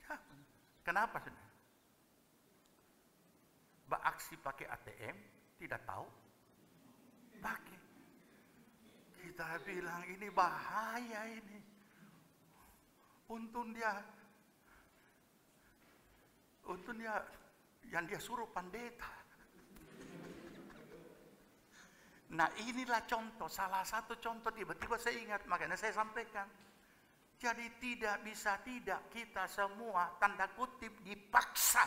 Ya, kenapa sudah? Aksi pakai ATM. Tidak tahu. Pakai. Kita bilang ini bahaya ini. Untung dia yang dia suruh pendeta. Nah inilah contoh, salah satu contoh tiba-tiba saya ingat, makanya saya sampaikan. Jadi tidak bisa tidak kita semua tanda kutip dipaksa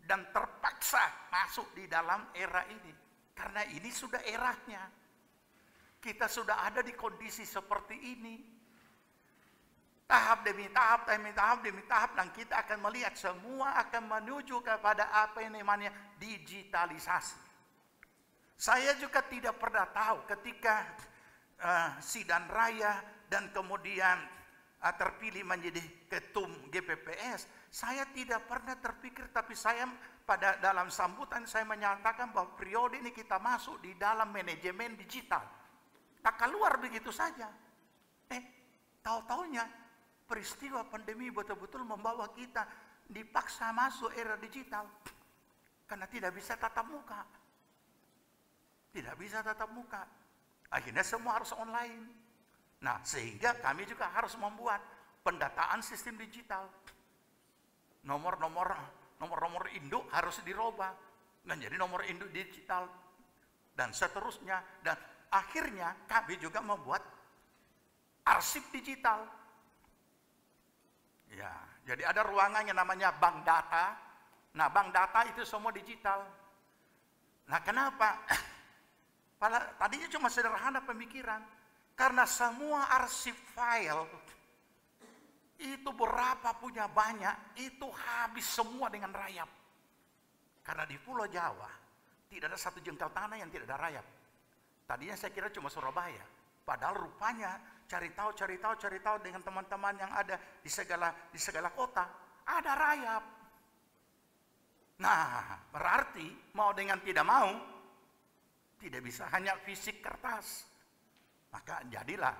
dan terpaksa masuk di dalam era ini. Karena ini sudah eranya. Kita sudah ada di kondisi seperti ini. Tahap demi tahap, dan kita akan melihat semua akan menuju kepada apa yang namanya digitalisasi. Saya juga tidak pernah tahu ketika Sidan Raya dan kemudian terpilih menjadi ketum GPPS, saya tidak pernah terpikir, tapi saya pada dalam sambutan saya menyatakan bahwa periode ini kita masuk di dalam manajemen digital. Tak keluar begitu saja. Tahu-taunya peristiwa pandemi betul-betul membawa kita dipaksa masuk era digital. Karena tidak bisa tatap muka. Tidak bisa tatap muka. Akhirnya semua harus online. Nah, sehingga kami juga harus membuat pendataan sistem digital. Nomor-nomor induk harus dirubah menjadi nomor induk digital dan seterusnya. Dan akhirnya kami juga membuat arsip digital. Ya, jadi ada ruangan yang namanya bank data. Nah, bank data itu semua digital. Nah, kenapa? Tadinya cuma sederhana pemikiran. Karena semua arsip file itu berapa punya banyak, itu habis semua dengan rayap. Karena di Pulau Jawa tidak ada satu jengkal tanah yang tidak ada rayap. Tadinya saya kira cuma Surabaya. Padahal rupanya cari tahu dengan teman-teman yang ada di segala kota ada rayap. Nah, berarti mau dengan tidak mau tidak bisa hanya fisik kertas. Maka jadilah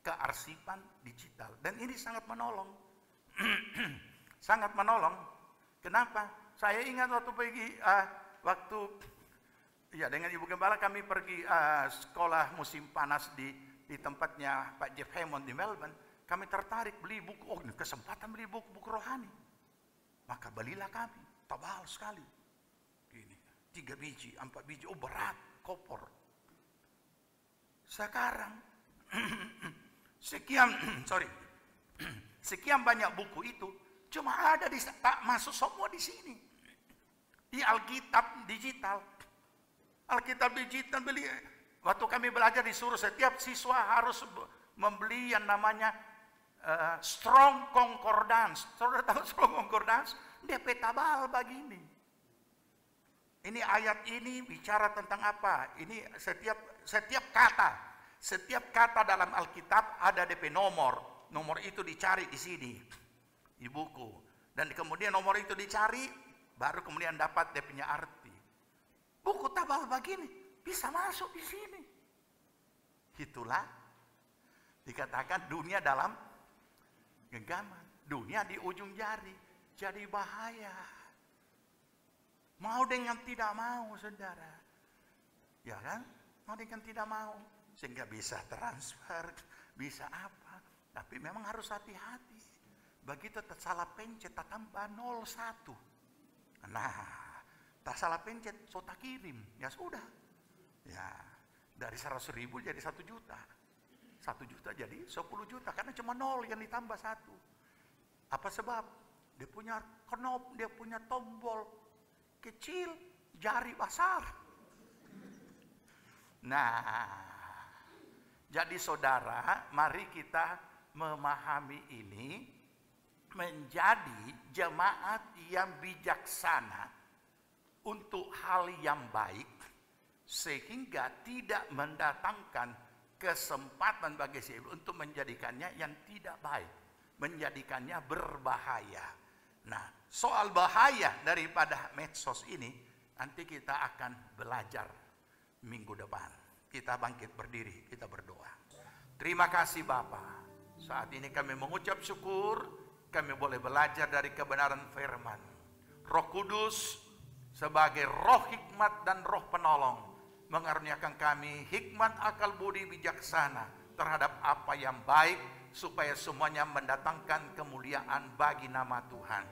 kearsipan digital dan ini sangat menolong. Sangat menolong. Kenapa? Saya ingat waktu dengan Ibu Gembala kami pergi sekolah musim panas di tempatnya Pak Jeff Hammond di Melbourne. Kami tertarik beli buku, kesempatan beli buku rohani. Maka belilah kami, tebal sekali. Gini, 3 biji, 4 biji, berat, kopor. Sekarang, sekian banyak buku itu, cuma ada tak masuk semua di sini. Di Alkitab digital. Alkitab digital beli. Waktu kami belajar disuruh setiap siswa harus membeli yang namanya Strong Concordance. Saudara tahu Strong Concordance? Dia tebal begini. Ini ayat ini bicara tentang apa? Ini setiap kata dalam Alkitab ada DP nomor. Nomor itu dicari di sini, di buku. Dan kemudian nomor itu dicari, baru kemudian dapat dia punya arti. Buku tabal begini bisa masuk di sini. Itulah dikatakan dunia dalam genggaman. Dunia di ujung jari. Jadi bahaya. Mau dengan tidak mau, saudara. Ya kan? Mau dengan tidak mau. Sehingga bisa transfer, bisa apa. Tapi memang harus hati-hati. Begitu tak salah pencet, tak tambah 01. Nah, tak salah pencet, so tak kirim. Ya sudah. Ya, dari 100.000 jadi 1 juta. 1 juta jadi 10 juta. Karena cuma 0 yang ditambah 1. Apa sebab? Dia punya knob, dia punya tombol kecil, jari besar. Nah, jadi saudara, mari kita memahami ini menjadi jemaat yang bijaksana untuk hal yang baik, sehingga tidak mendatangkan kesempatan bagi si iblis untuk menjadikannya yang tidak baik, menjadikannya berbahaya. Nah, soal bahaya daripada medsos ini nanti kita akan belajar minggu depan. Kita bangkit berdiri, kita berdoa. Terima kasih Bapa. Saat ini kami mengucap syukur, kami boleh belajar dari kebenaran firman. Roh Kudus sebagai roh hikmat dan roh penolong mengaruniakan kami hikmat, akal budi, bijaksana terhadap apa yang baik, supaya semuanya mendatangkan kemuliaan bagi nama Tuhan.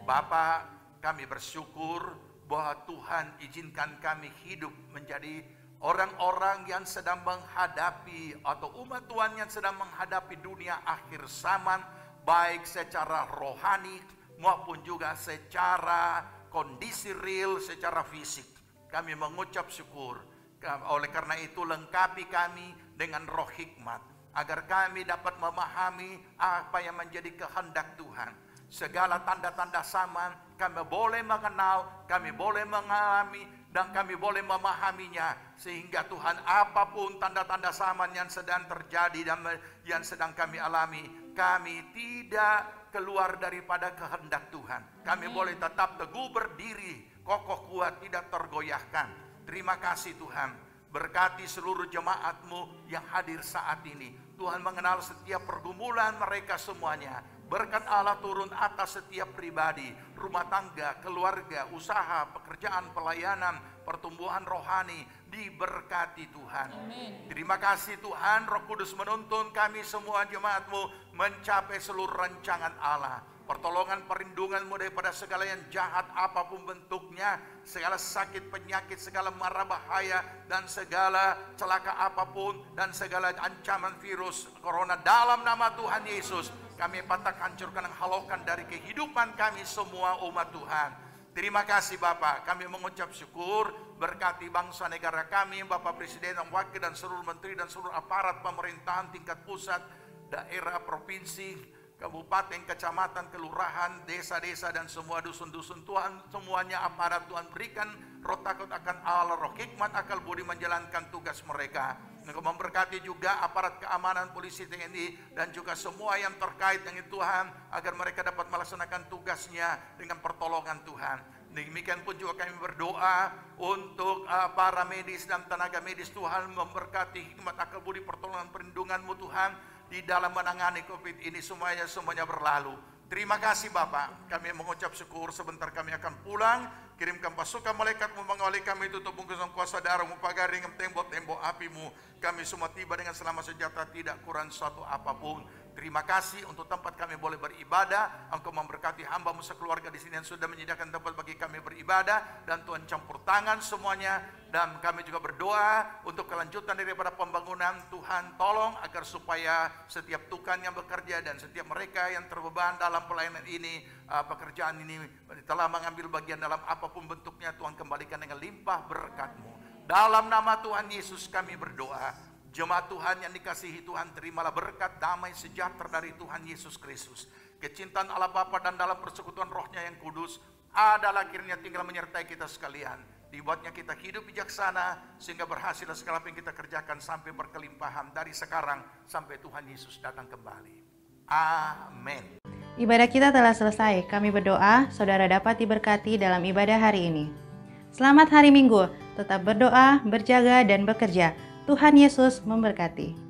Bapa, kami bersyukur bahwa Tuhan izinkan kami hidup menjadi orang-orang yang sedang menghadapi, atau umat Tuhan yang sedang menghadapi dunia akhir zaman, baik secara rohani maupun juga secara kondisi real, secara fisik. Kami mengucap syukur. Oleh karena itu lengkapi kami dengan roh hikmat, agar kami dapat memahami apa yang menjadi kehendak Tuhan. Segala tanda-tanda zaman kami boleh mengenal, kami boleh mengalami, dan kami boleh memahaminya. Sehingga Tuhan, apapun tanda-tanda zaman yang sedang terjadi dan yang sedang kami alami, kami tidak keluar daripada kehendak Tuhan. Kami boleh tetap teguh berdiri, kokoh kuat, tidak tergoyahkan. Terima kasih Tuhan. Berkati seluruh jemaat-Mu yang hadir saat ini. Tuhan mengenal setiap pergumulan mereka semuanya. Berkat Allah turun atas setiap pribadi, rumah tangga, keluarga, usaha, pekerjaan, pelayanan, pertumbuhan rohani, diberkati Tuhan. Amin. Terima kasih Tuhan, Roh Kudus menuntun kami semua jemaat-Mu mencapai seluruh rancangan Allah. Pertolongan perlindungan-Mu daripada segala yang jahat apapun bentuknya, segala sakit penyakit, segala mara bahaya, dan segala celaka apapun, dan segala ancaman virus corona, dalam nama Tuhan Yesus kami patah hancurkan dan halaukan dari kehidupan kami semua umat Tuhan. Terima kasih Bapak, kami mengucap syukur. Berkati bangsa negara kami, Bapak Presiden dan Wakil dan seluruh menteri dan seluruh aparat pemerintahan tingkat pusat, daerah, provinsi, kabupaten, kecamatan, kelurahan, desa-desa, dan semua dusun-dusun Tuhan. Semuanya aparat Tuhan berikan roh takut akan Allah, roh hikmat, akal budi menjalankan tugas mereka. Engkau memberkati juga aparat keamanan, polisi, TNI, dan juga semua yang terkait dengan Tuhan, agar mereka dapat melaksanakan tugasnya dengan pertolongan Tuhan. Demikian pun juga kami berdoa untuk para medis dan tenaga medis. Tuhan memberkati hikmat, akal budi, pertolongan, perlindungan-Mu Tuhan di dalam menangani COVID ini, semuanya berlalu. Terima kasih Bapak, kami mengucap syukur. Sebentar kami akan pulang. Kirimkan pasukan malaikat-Mu mengawali kami, tutup bungkusan kuasa darah-Mu, pagar dengan tembok-tembok api-Mu. Kami semua tiba dengan selamat sejahtera, tidak kurang suatu apapun. Terima kasih untuk tempat kami boleh beribadah. Engkau memberkati hamba-Mu sekeluarga di sini yang sudah menyediakan tempat bagi kami beribadah, dan Tuhan campur tangan semuanya. Dan kami juga berdoa untuk kelanjutan daripada pembangunan. Tuhan tolong agar supaya setiap tukang yang bekerja dan setiap mereka yang terbeban dalam pelayanan ini, pekerjaan ini, telah mengambil bagian dalam apapun bentuknya, Tuhan kembalikan dengan limpah berkat-Mu. Dalam nama Tuhan Yesus kami berdoa. Jemaat Tuhan yang dikasihi Tuhan, terimalah berkat damai sejahtera dari Tuhan Yesus Kristus. Kecintaan Allah Bapa dan dalam persekutuan Roh-Nya yang kudus adalah akhirnya tinggal menyertai kita sekalian. Dibuatnya kita hidup bijaksana sehingga berhasil segala apa yang kita kerjakan sampai berkelimpahan dari sekarang sampai Tuhan Yesus datang kembali. Amin. Ibadah kita telah selesai. Kami berdoa saudara dapat diberkati dalam ibadah hari ini. Selamat hari Minggu. Tetap berdoa, berjaga, dan bekerja. Tuhan Yesus memberkati.